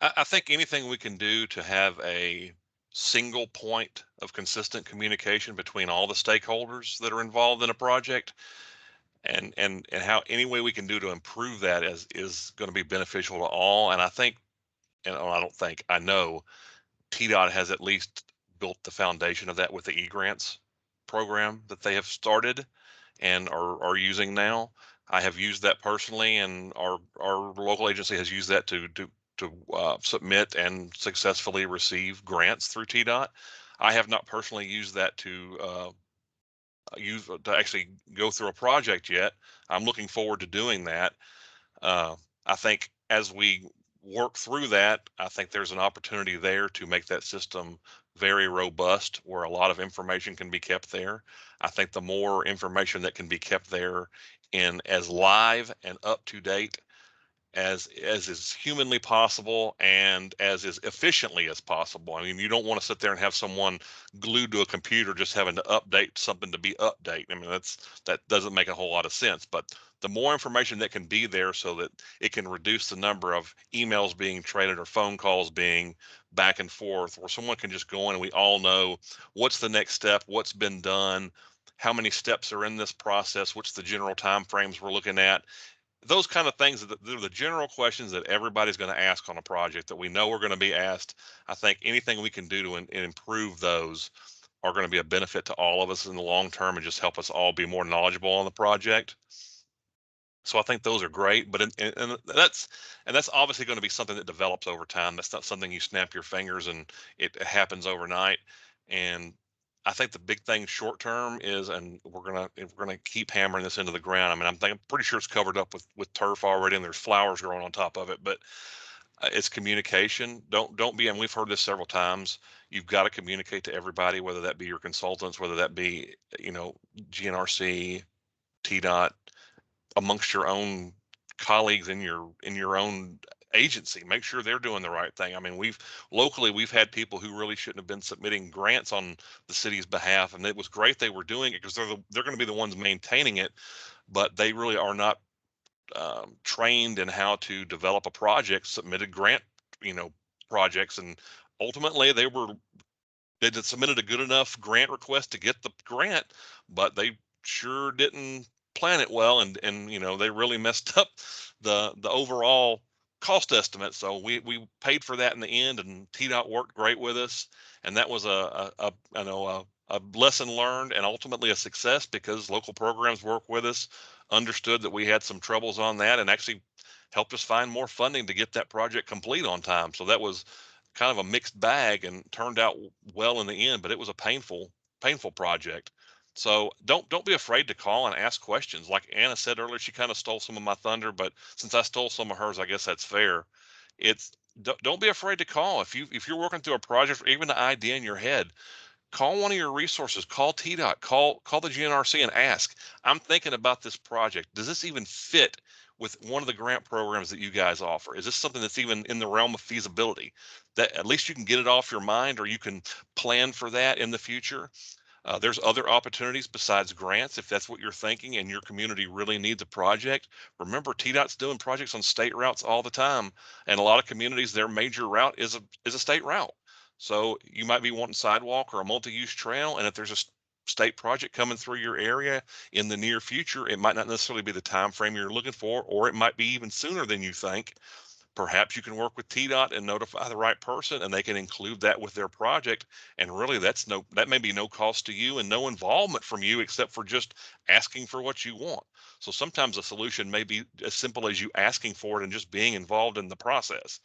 I think anything we can do to have a single point of consistent communication between all the stakeholders that are involved in a project, and how any way we can do to improve that is going to be beneficial to all. And I think, and I know TDOT has at least built the foundation of that with the e-grants program that they have started and are using now. I have used that personally, and our local agency has used that to submit and successfully receive grants through TDOT. I have not personally used that to actually go through a project yet. I'm looking forward to doing that. I think as we work through that, I think there's an opportunity there to make that system very robust, where a lot of information can be kept there. I think the more information that can be kept there in as live and up to date as is humanly possible and as efficiently as possible. I mean, you don't want to sit there and have someone glued to a computer just having to update something to be update. I mean, that doesn't make a whole lot of sense. But the more information that can be there, so that it can reduce the number of emails being traded or phone calls being back and forth, where someone can just go in and we all know what's the next step, what's been done, how many steps are in this process, what's the general time frames we're looking at. Those kind of things, they're the general questions that everybody's going to ask on a project that we know we're going to be asked. I think anything we can do to improve those are going to be a benefit to all of us in the long term, and just help us all be more knowledgeable on the project. So I think those are great, but and that's obviously going to be something that develops over time. That's not something you snap your fingers and it happens overnight. And I think the big thing short term is, and we're gonna keep hammering this into the ground. I mean, I'm pretty sure it's covered up with turf already, and there's flowers growing on top of it. But it's communication. Don't be, and we've heard this several times. You've got to communicate to everybody, whether that be your consultants, whether that be GNRC, TDOT, amongst your own colleagues in your own agency. Make sure they're doing the right thing. I mean, we've had people who really shouldn't have been submitting grants on the city's behalf, and it was great they were doing it because they're going to be the ones maintaining it, but they really are not trained in how to develop a project. Submitted grant projects, and ultimately they submitted a good enough grant request to get the grant, but they sure didn't plan it well, and they really messed up the overall cost estimate. So we paid for that in the end, and TDOT worked great with us, and that was a lesson learned, and ultimately a success because local programs work with us, understood that we had some troubles on that, and actually helped us find more funding to get that project complete on time. So that was kind of a mixed bag and turned out well in the end, but it was a painful project. So don't be afraid to call and ask questions. Like Anna said earlier, she kind of stole some of my thunder, but since I stole some of hers, I guess that's fair. Don't be afraid to call if you're working through a project or even an idea in your head. Call one of your resources, call TDOT, call the GNRC and ask, I'm thinking about this project. Does this even fit with one of the grant programs that you guys offer? Is this something that's even in the realm of feasibility? That at least you can get it off your mind, or you can plan for that in the future. There's other opportunities besides grants if that's what you're thinking and your community really needs a project. Remember, TDOT's doing projects on state routes all the time, and a lot of communities, their major route is a state route. So you might be wanting sidewalk or a multi-use trail, and if there's a state project coming through your area in the near future, it might not necessarily be the time frame you're looking for, or it might be even sooner than you think. Perhaps you can work with TDOT and notify the right person, and they can include that with their project. And really, that may be no cost to you and no involvement from you except for just asking for what you want. So sometimes a solution may be as simple as you asking for it and just being involved in the process.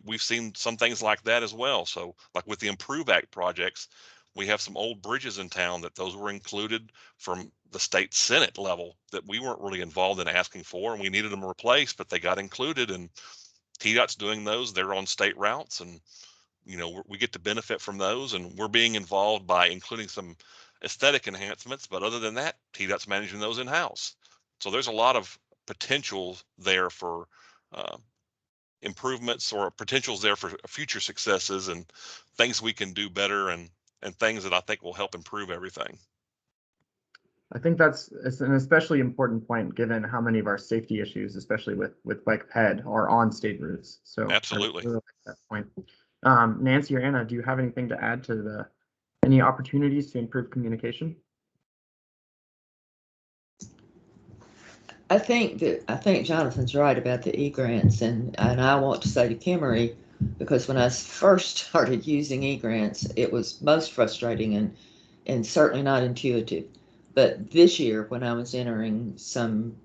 We've seen some things like that as well. So like with the Improve Act projects, we have some old bridges in town that those were included from the state Senate level that we weren't really involved in asking for, and we needed them replaced, but they got included, and TDOT's doing those. They're on state routes, and we get to benefit from those, and we're being involved by including some aesthetic enhancements. But other than that, TDOT's managing those in-house. So there's a lot of potential there for improvements, or potentials there for future successes and things we can do better, and things that I think will help improve everything. I think it's an especially important point given how many of our safety issues, especially with bike ped, are on state routes. So absolutely, I really like that point. Nancy or Anna, do you have anything to add to any opportunities to improve communication? I think Jonathan's right about the e-grants, and I want to say to Kimrie, because when I first started using e-grants, it was most frustrating and certainly not intuitive. But this year, when I was entering some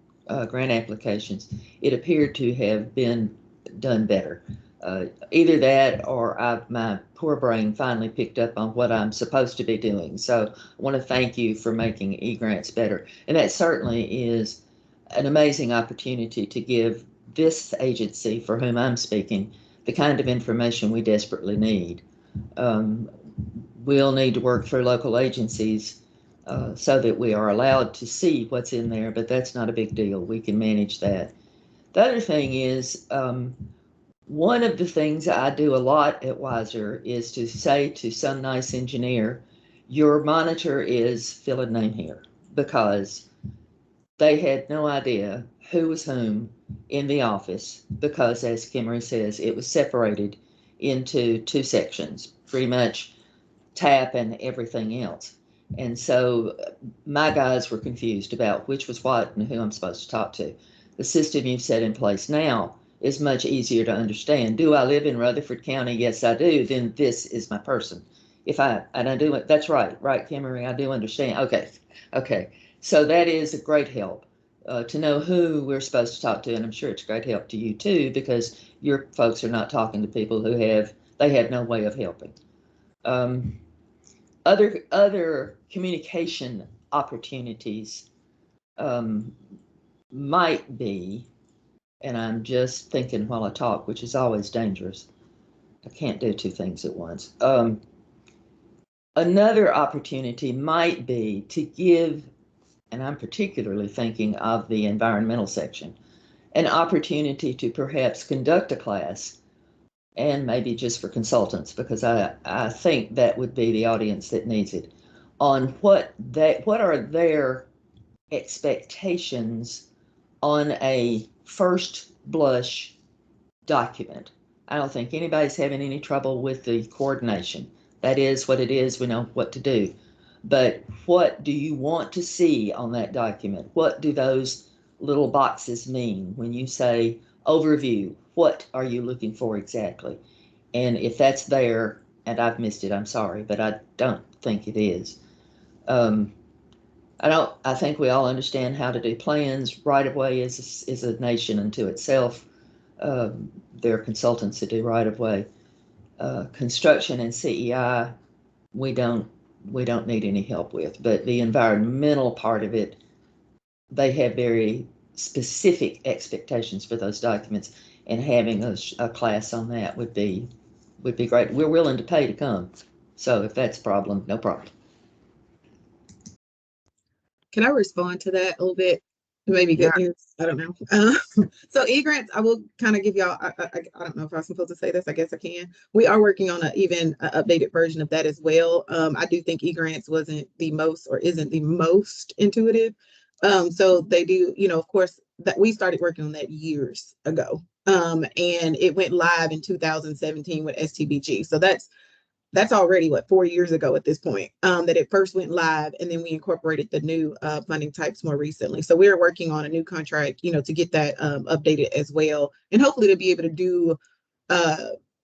grant applications, it appeared to have been done better. Either that, or my poor brain finally picked up on what I'm supposed to be doing. So I want to thank you for making e-grants better. And that certainly is an amazing opportunity to give this agency, for whom I'm speaking, the kind of information we desperately need. We'll need to work through local agencies so that we are allowed to see what's in there, but that's not a big deal. We can manage that. The other thing is, one of the things I do a lot at Wiser is to say to some nice engineer, your monitor is fill a name here, because they had no idea who was whom in the office, because as Kimrie says, it was separated into two sections, pretty much TAP and everything else. And so my guys were confused about which was what and who I'm supposed to talk to. The system you've set in place now is much easier to understand. Do I live in Rutherford County? Yes, I do. Then this is my person. And I do it. That's right, Kimrie, I do understand. Okay. So that is a great help to know who we're supposed to talk to. And I'm sure it's a great help to you too, because your folks are not talking to people who have no way of helping. other communication opportunities might be, and I'm just thinking while I talk, which is always dangerous. I can't do two things at once. Another opportunity might be to give, and I'm particularly thinking of the environmental section, an opportunity to perhaps conduct a class, and maybe just for consultants, because I think that would be the audience that needs it, on what are their expectations on a first blush document. I don't think anybody's having any trouble with the coordination. That is what it is. We know what to do. But what do you want to see on that document? What do those little boxes mean when you say overview? What are you looking for exactly? And if that's there and I've missed it, I'm sorry, but I don't think it is. I think we all understand how to do plans. Right of way is a nation unto itself. There are consultants that do right of way. Construction and CEI, we don't need any help with, but the environmental part of it, they have very specific expectations for those documents, and having a class on that would be great. We're willing to pay to come. So if that's a problem, no problem. Can I respond to that a little bit? Maybe good news. I don't know. So e-grants, I will kind of give y'all, I don't know if I'm supposed to say this. I guess I can. We are working on an updated version of that as well. I do think e-grants wasn't the most, or isn't the most intuitive. So they do, of course, that we started working on that years ago. And it went live in 2017 with STBG. So that's already 4 years ago at this point, that it first went live, and then we incorporated the new funding types more recently. So we're working on a new contract, to get that updated as well, and hopefully to be able to do.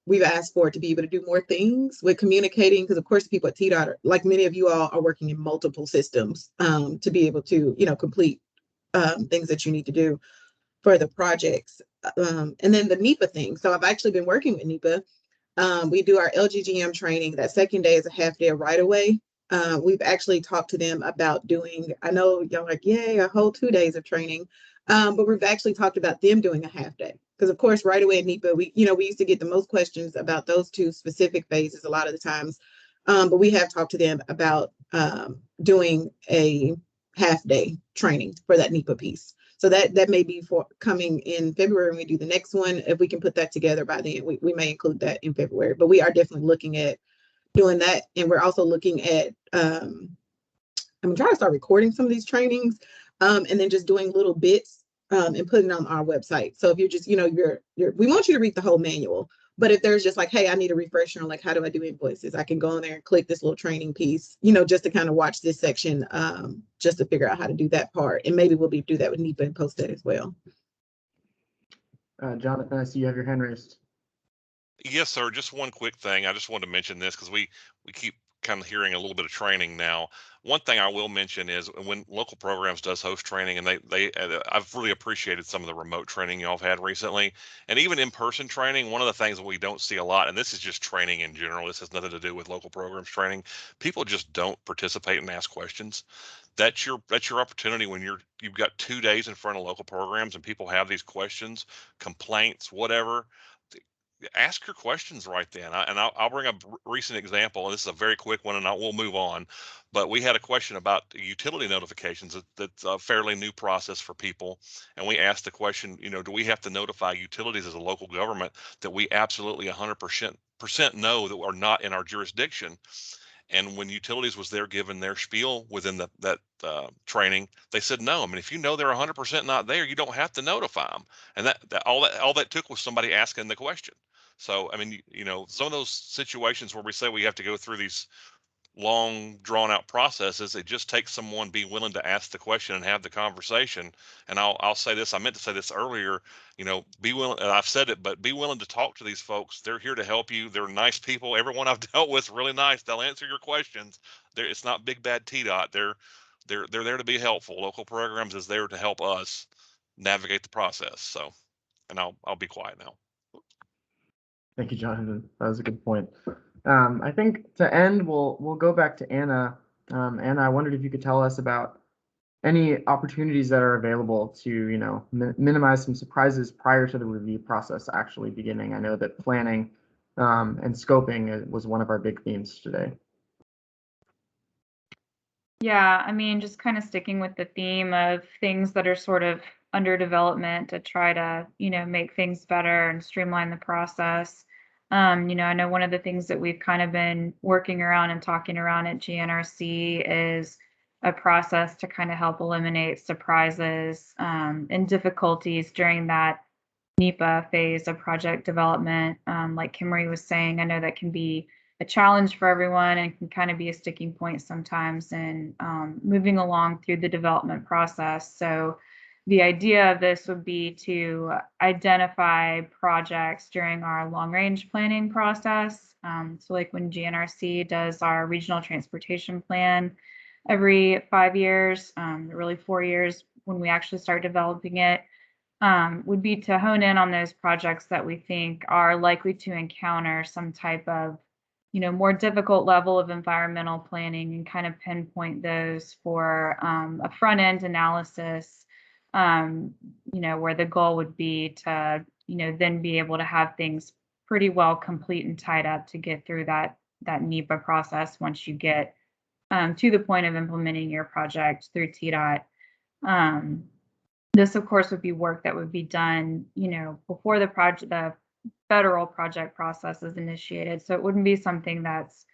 We've asked for it to be able to do more things with communicating, because of course people at TDOT, like many of you all, are working in multiple systems to be able to complete things that you need to do for the projects, and then the NEPA thing. So I've actually been working with NEPA. We do our LGGM training. That second day is a half day of right away. We've actually talked to them about doing, I know y'all like, yay, a whole 2 days of training. But we've actually talked about them doing a half day. Because of course, right away at NEPA, we used to get the most questions about those two specific phases a lot of the times. But we have talked to them about doing a half day training for that NEPA piece. So that may be for coming in February when we do the next one. If we can put that together by then, we may include that in February. But we are definitely looking at doing that. And we're also looking at, I'm trying to start recording some of these trainings, and then just doing little bits and putting it on our website. So if you're just, we want you to read the whole manual. But if there's just like, hey, I need a refresher on how do I do invoices? I can go in there and click this little training piece, just to kind of watch this section, just to figure out how to do that part. And maybe we'll do that with NEPA and post that as well. Jonathan, I see you have your hand raised. Yes, sir. Just one quick thing. I just wanted to mention this because we keep kind of hearing a little bit of training now. One thing I will mention is when local programs does host training, and I've really appreciated some of the remote training y'all have had recently, and even in-person training. One of the things that we don't see a lot, and this is just training in general, this has nothing to do with local programs training, people just don't participate and ask questions. That's your opportunity when you've got 2 days in front of local programs and people have these questions, complaints, whatever. Ask your questions right then. I'll bring a recent example, and this is a very quick one, and we'll move on. But we had a question about utility notifications. That's a fairly new process for people, and we asked the question, do we have to notify utilities as a local government that we absolutely 100% know that are not in our jurisdiction? And when utilities was there giving their spiel within that training, they said no. I mean, if you know they're 100% not there, you don't have to notify them. And all that took was somebody asking the question. So I mean, some of those situations where we say we have to go through these long drawn out processes, it just takes someone being willing to ask the question and have the conversation. And I'll say this, I meant to say this earlier, be willing, I've said it, but be willing to talk to these folks. They're here to help you. They're nice people. Everyone I've dealt with really nice. They'll answer your questions. It's not big bad TDOT. They're there to be helpful. Local programs is there to help us navigate the process. So, and I'll be quiet now. Thank you, Jonathan. That was a good point. I think to end, we'll go back to Anna. Anna, I wondered if you could tell us about any opportunities that are available to, minimize some surprises prior to the review process actually beginning. I know that planning and scoping was one of our big themes today. Yeah, I mean, just kind of sticking with the theme of things that are sort of under development to try to, make things better and streamline the process. I know one of the things that we've kind of been working around and talking around at GNRC is a process to kind of help eliminate surprises and difficulties during that NEPA phase of project development. Like Kimrie was saying, I know that can be a challenge for everyone and can kind of be a sticking point sometimes in moving along through the development process. So the idea of this would be to identify projects during our long range planning process. So like when GNRC does our regional transportation plan every 5 years, really 4 years when we actually start developing it, would be to hone in on those projects that we think are likely to encounter some type of more difficult level of environmental planning and kind of pinpoint those for a front end analysis, where the goal would be to, then be able to have things pretty well complete and tied up to get through that NEPA process once you get to the point of implementing your project through TDOT. This, of course, would be work that would be done, before the federal project process is initiated. So it wouldn't be something that's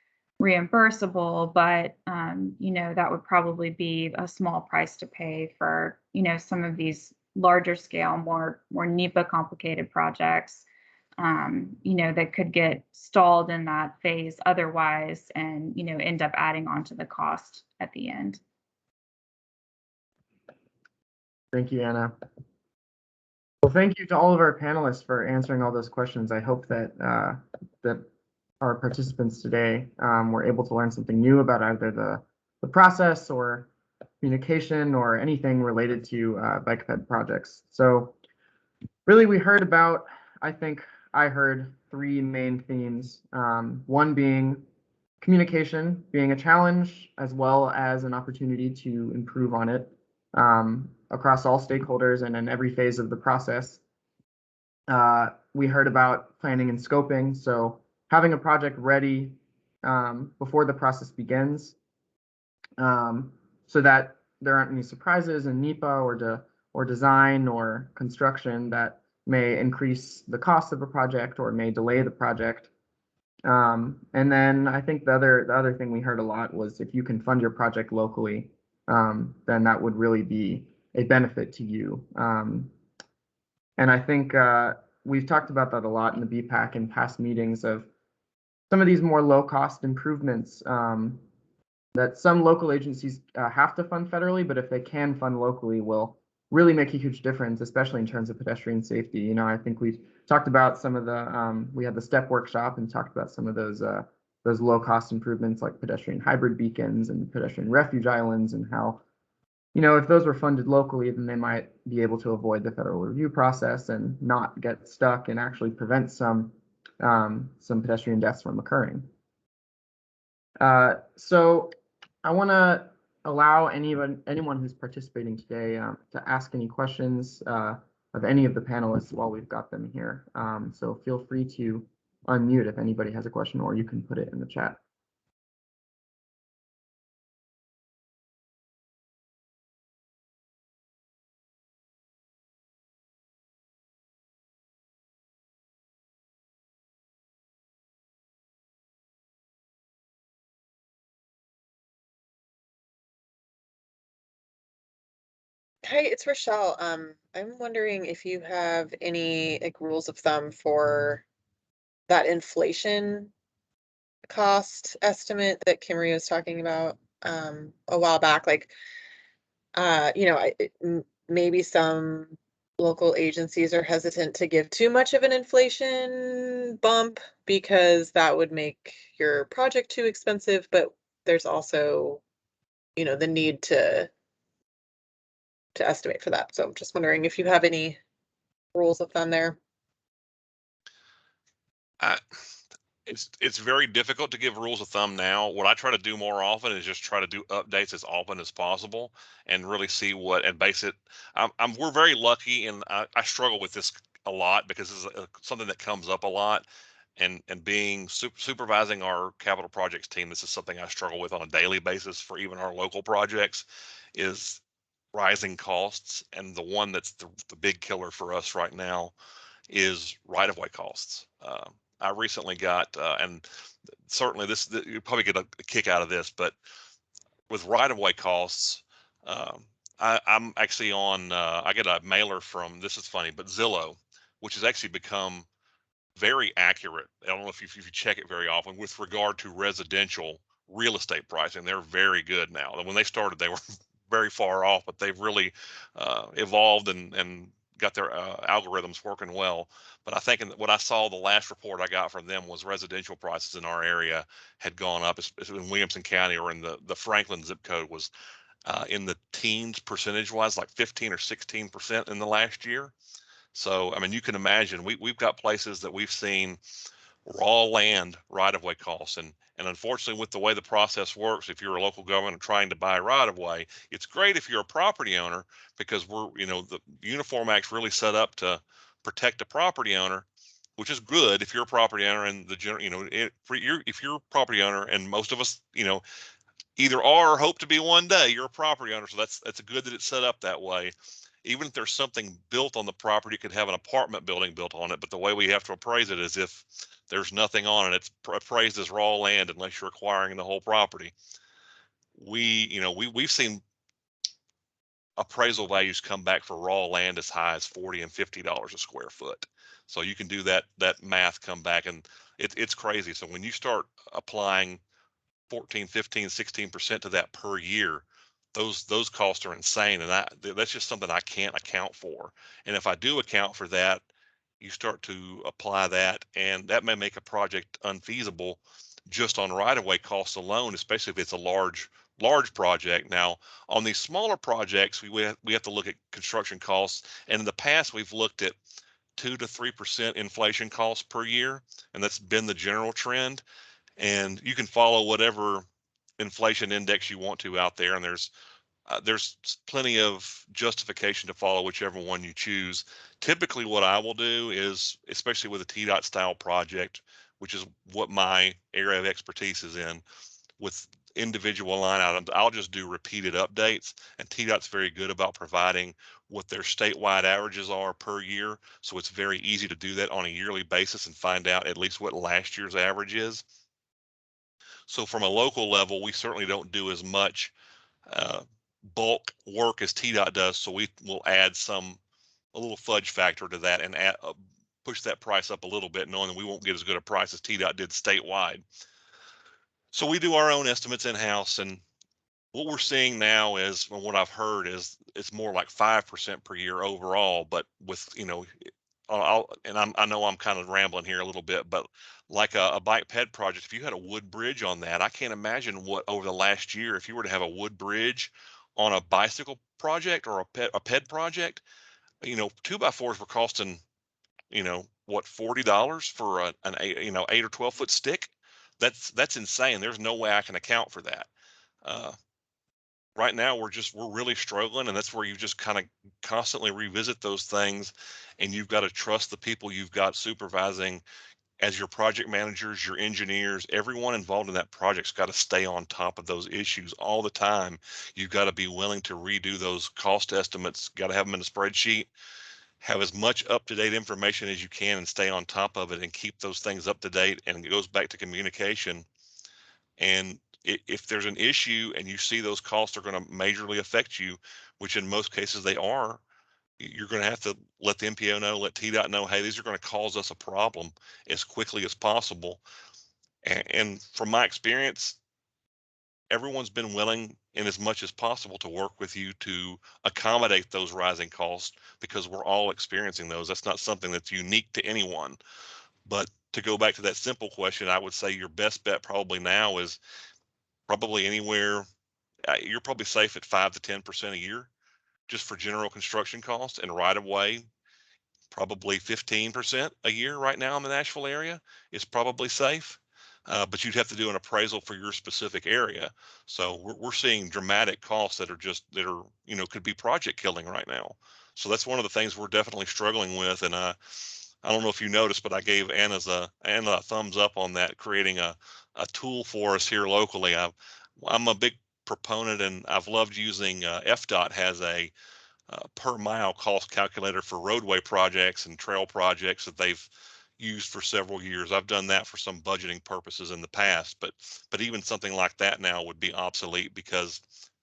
reimbursable, but that would probably be a small price to pay for, some of these larger scale, more NEPA complicated projects, that could get stalled in that phase otherwise and, end up adding on to the cost at the end. Thank you, Anna. Well, thank you to all of our panelists for answering all those questions. I hope that that our participants today were able to learn something new about either the process or communication or anything related to bike ped projects. So really we heard about, I think I heard 3 main themes. One being communication being a challenge as well as an opportunity to improve on it across all stakeholders and in every phase of the process. We heard about planning and scoping, so having a project ready before the process begins, so that there aren't any surprises in NEPA or design or construction that may increase the cost of a project or may delay the project. And then I think the other thing we heard a lot was if you can fund your project locally, then that would really be a benefit to you. And I think we've talked about that a lot in the BPAC in past meetings of some of these more low-cost improvements that some local agencies have to fund federally, but if they can fund locally, will really make a huge difference, especially in terms of pedestrian safety. I think we've talked about some of the, we had the STEP workshop and talked about some of those low-cost improvements like pedestrian hybrid beacons and pedestrian refuge islands, and how, if those were funded locally, then they might be able to avoid the federal review process and not get stuck and actually prevent some pedestrian deaths from occurring. So I want to allow anyone who's participating today to ask any questions of any of the panelists while we've got them here. So feel free to unmute if anybody has a question, or you can put it in the chat. Hi, it's Rochelle. I'm wondering if you have any rules of thumb for that inflation cost estimate that Kimrie was talking about a while back. Maybe some local agencies are hesitant to give too much of an inflation bump because that would make your project too expensive, but there's also, the need to estimate for that. So I'm just wondering if you have any rules of thumb there. it's very difficult to give rules of thumb now. What I try to do more often is just try to do updates as often as possible and really see what and base it. We're very lucky, and I struggle with this a lot because it's something that comes up a lot. And being supervising our capital projects team, this is something I struggle with on a daily basis for even our local projects, is rising costs. And the one that's the big killer for us right now is right-of-way costs. I recently got, and certainly you probably get a kick out of this, but with right-of-way costs, I'm actually on, I get a mailer from, this is funny, but Zillow, which has actually become very accurate. I don't know if you check it very often with regard to residential real estate pricing. They're very good now. When they started, they were very far off, but they've really evolved and got their algorithms working well. But I think what I saw, the last report I got from them was residential prices in our area had gone up, in Williamson County or in the Franklin zip code, was in the teens percentage wise, like 15 or 16% in the last year. So, I mean, you can imagine we've got places that we've seen raw land right-of-way costs. And unfortunately, with the way the process works, if you're a local government trying to buy right-of-way, it's great if you're a property owner, because the Uniform Act's really set up to protect the property owner, which is good if you're a property owner. And if you're a property owner, and most of us, either are or hope to be one day, you're a property owner. So that's good that it's set up that way. Even if there's something built on the property, it could have an apartment building built on it. But the way we have to appraise it is if there's nothing on it, it's appraised as raw land unless you're acquiring the whole property. We've seen appraisal values come back for raw land as high as $40 and $50 a square foot. So you can do that math come back, and it's crazy. So when you start applying 14, 15, 16% to that per year, those costs are insane, and that's just something I can't account for. And if I do account for that, you start to apply that, and that may make a project unfeasible just on right-of-way costs alone, especially if it's a large project. Now, on these smaller projects, we have to look at construction costs, and in the past we've looked at 2 to 3% inflation costs per year, and that's been the general trend. And you can follow whatever inflation index you want to out there, and there's plenty of justification to follow whichever one you choose. Typically, what I will do is, especially with a TDOT style project, which is what my area of expertise is in, with individual line items, I'll just do repeated updates. And TDOT's very good about providing what their statewide averages are per year. So it's very easy to do that on a yearly basis and find out at least what last year's average is. So from a local level, we certainly don't do as much bulk work as TDOT does. So we will add a little fudge factor to that and push that price up a little bit, knowing that we won't get as good a price as TDOT did statewide. So we do our own estimates in-house, and what we're seeing now is, from what I've heard, is it's more like 5% per year overall. But with, I know I'm kind of rambling here a little bit, but like a bike ped project, if you had a wood bridge on that, I can't imagine what over the last year, if you were to have a wood bridge on a bicycle project or a ped project, 2x4s were costing, what, $40 for an 8 or 12 foot stick. That's insane. There's no way I can account for that. Right now we're really struggling, and that's where you just kind of constantly revisit those things, and you've got to trust the people you've got supervising as your project managers, your engineers. Everyone involved in that project's got to stay on top of those issues all the time. You've got to be willing to redo those cost estimates, got to have them in a spreadsheet, have as much up-to-date information as you can, and stay on top of it and keep those things up to date. And it goes back to communication. And if there's an issue and you see those costs are going to majorly affect you, which in most cases they are, you're going to have to let the MPO know, let TDOT know, hey, these are going to cause us a problem as quickly as possible. And from my experience, everyone's been willing in as much as possible to work with you to accommodate those rising costs, because we're all experiencing those. That's not something that's unique to anyone. But to go back to that simple question, I would say your best bet probably now is probably anywhere, you're probably safe at 5 to 10% a year, just for general construction costs. And right of way, probably 15% a year right now in the Nashville area is probably safe. But you'd have to do an appraisal for your specific area. So we're seeing dramatic costs that are, you know, could be project killing right now. So that's one of the things we're definitely struggling with. And I don't know if you noticed, but I gave Anna a thumbs up on that, creating a tool for us here locally. I'm a big proponent, and I've loved using FDOT has a per mile cost calculator for roadway projects and trail projects that they've used for several years. I've done that for some budgeting purposes in the past, but even something like that now would be obsolete because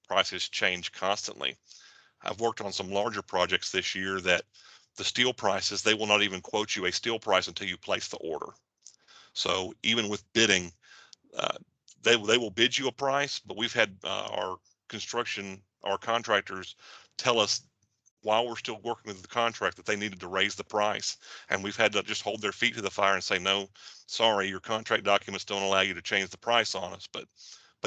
prices change constantly. I've worked on some larger projects this year that the steel prices, they will not even quote you a steel price until you place the order. So even with bidding, uh, they will bid you a price, but we've had our contractors tell us while we're still working with the contract that they needed to raise the price, and we've had to just hold their feet to the fire and say, no, sorry, your contract documents don't allow you to change the price on us. But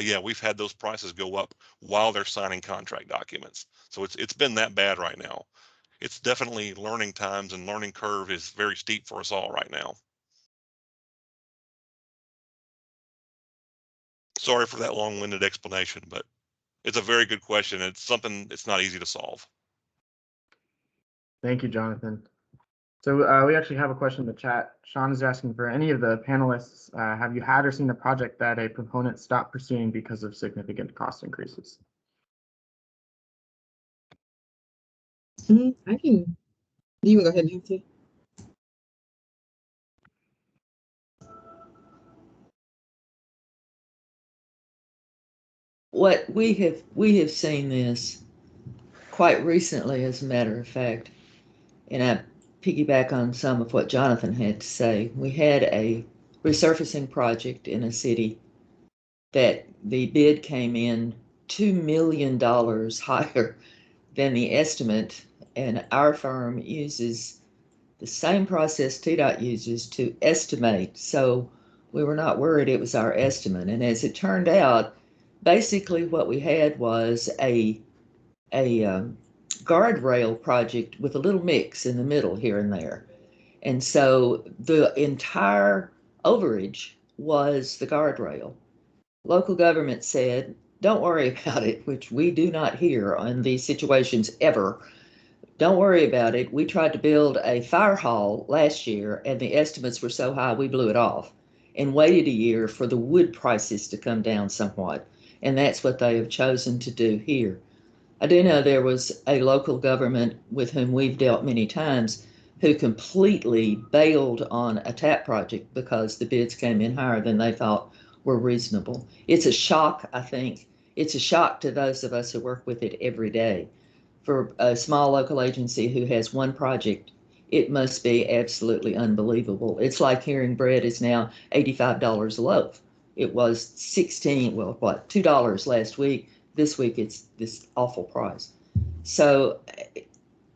yeah, we've had those prices go up while they're signing contract documents. So it's been that bad right now. It's definitely learning times, and learning curve is very steep for us all right now. Sorry for that long-winded explanation, but it's a very good question. It's something it's not easy to solve. Thank you, Jonathan. So we actually have a question in the chat. Sean is asking, for any of the panelists, have you had or seen a project that a proponent stopped pursuing because of significant cost increases? You can go ahead, Nancy. What we have seen this quite recently, as a matter of fact, and I piggyback on some of what Jonathan had to say. We had a resurfacing project in a city that the bid came in $2 million higher than the estimate, and our firm uses the same process TDOT uses to estimate. So we were not worried, it was our estimate. And as it turned out, basically what we had was a guardrail project with a little mix in the middle here and there. And so the entire overage was the guardrail. Local government said, don't worry about it, which we do not hear on these situations ever. Don't worry about it. We tried to build a fire hall last year, and the estimates were so high we blew it off and waited a year for the wood prices to come down somewhat. And that's what they have chosen to do here. I do know there was a local government with whom we've dealt many times who completely bailed on a tap project because the bids came in higher than they thought were reasonable. It's a shock, I think. It's a shock to those of us who work with it every day. For a small local agency who has one project, it must be absolutely unbelievable. It's like hearing bread is now $85 a loaf. It was $2 last week. This week it's this awful price. So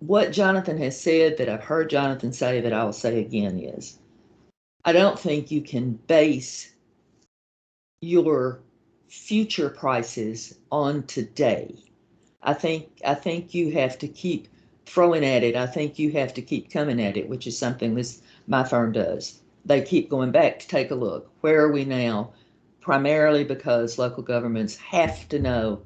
what Jonathan has said, that I've heard Jonathan say, that I will say again, is I don't think you can base your future prices on today. I think you have to keep throwing at it. I think you have to keep coming at it, which is something my firm does. They keep going back to take a look. Where are we now? Primarily because local governments have to know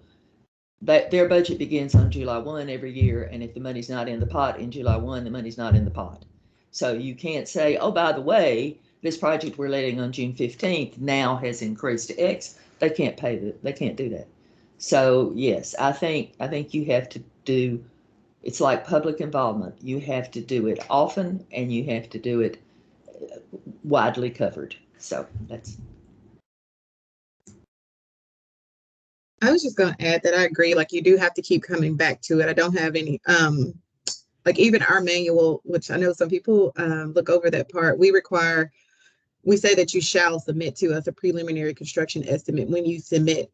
that their budget begins on July 1 every year, and if the money's not in the pot in July 1, the money's not in the pot. So you can't say, oh, by the way, this project we're letting on June 15th now has increased to X. They can't they can't do that. So yes, I think you have to do, it's like public involvement. You have to do it often, and you have to do it widely covered. So that's. I was just going to add that I agree. Like, you do have to keep coming back to it. I don't have any, like even our manual, which I know some people look over that part. We say that you shall submit to us a preliminary construction estimate when you submit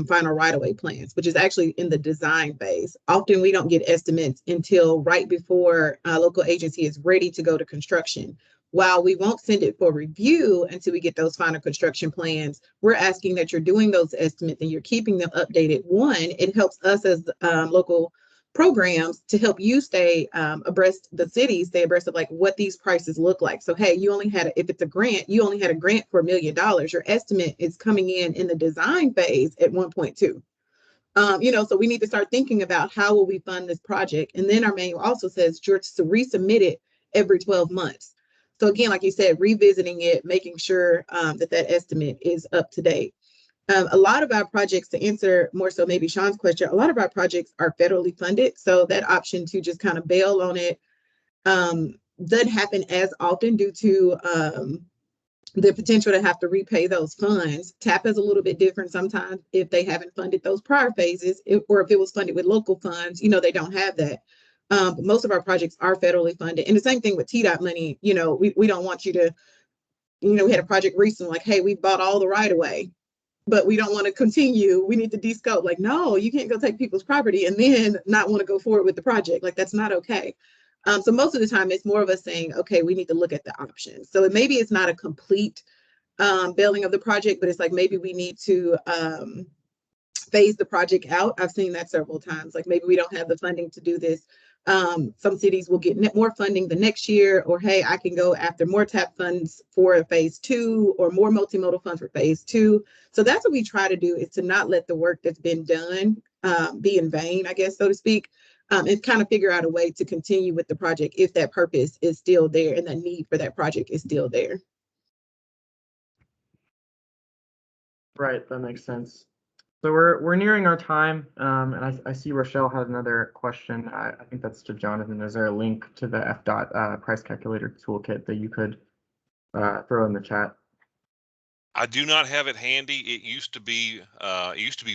final right-of-way plans, which is actually in the design phase. Often we don't get estimates until right before a local agency is ready to go to construction. While we won't send it for review until we get those final construction plans, we're asking that you're doing those estimates and you're keeping them updated. One, it helps us as local programs to help you stay abreast, the city stay abreast of like what these prices look like. So, hey, you only had, if it's a grant, you only had a grant for $1 million. Your estimate is coming in the design phase at 1.2. So we need to start thinking about how will we fund this project. And then our manual also says you're to resubmit it every 12 months. So again, like you said, revisiting it, making sure that estimate is up to date. A lot of our projects, to answer more so maybe Sean's question, a lot of our projects are federally funded. So that option to just kind of bail on it doesn't happen as often due to the potential to have to repay those funds. TAP is a little bit different sometimes if they haven't funded those prior phases, or if it was funded with local funds, they don't have that. But most of our projects are federally funded. And the same thing with TDOT money, we don't want you to, we had a project recently, like, hey, we bought all the right of way, but we don't want to continue. We need to descope. Like, no, you can't go take people's property and then not want to go forward with the project. Like, that's not okay. So most of the time, it's more of us saying, okay, we need to look at the options. So maybe it's not a complete bailing of the project, but it's like maybe we need to phase the project out. I've seen that several times. Like maybe we don't have the funding to do this. Some cities will get more funding the next year, or hey, I can go after more TAP funds for phase 2 or more multimodal funds for phase 2. So that's what we try to do, is to not let the work that's been done be in vain, I guess, so to speak, and kind of figure out a way to continue with the project if that purpose is still there and the need for that project is still there. Right, that makes sense. So we're nearing our time, and I see Rochelle has another question. I think that's to Jonathan. Is there a link to the FDOT price calculator toolkit that you could throw in the chat? I do not have it handy. It used to be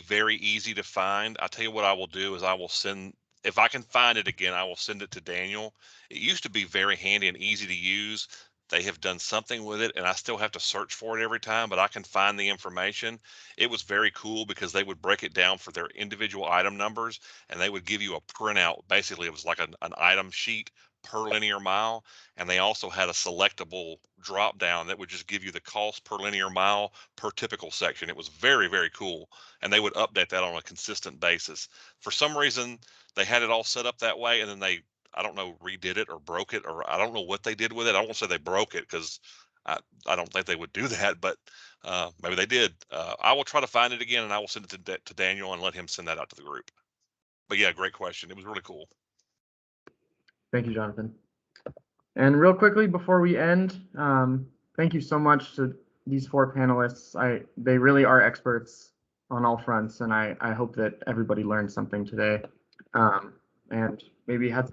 very easy to find. I'll tell you what I will do is I will send, if I can find it again, I will send it to Daniel. It used to be very handy and easy to use. They have done something with it, and I still have to search for it every time, but I can find the information. It was very cool because they would break it down for their individual item numbers, and they would give you a printout. Basically, it was like an item sheet per linear mile, and they also had a selectable drop down that would just give you the cost per linear mile per typical section. It was very, very cool, and they would update that on a consistent basis. For some reason, they had it all set up that way, and then they, I don't know, redid it or broke it, or I don't know what they did with it. I won't say they broke it because I don't think they would do that, but maybe they did. I will try to find it again, and I will send it to Daniel and let him send that out to the group. But yeah, great question. It was really cool. Thank you, Jonathan. And real quickly before we end, thank you so much to these 4 panelists. They really are experts on all fronts, and I hope that everybody learned something today, and maybe had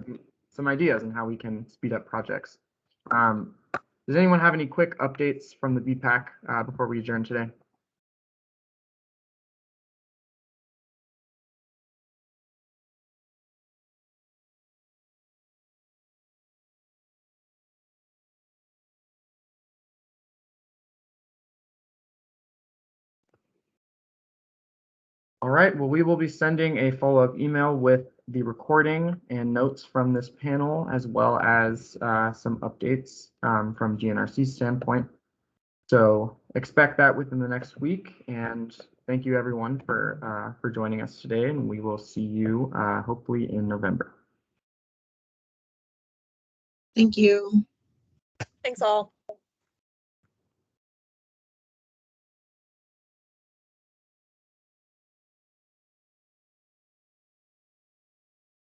some ideas on how we can speed up projects. Does anyone have any quick updates from the BPAC before we adjourn today? All right, well, we will be sending a follow-up email with the recording and notes from this panel, as well as some updates from GNRC's standpoint. So expect that within the next week, and thank you everyone for joining us today, and we will see you hopefully in November. Thank you. Thanks all.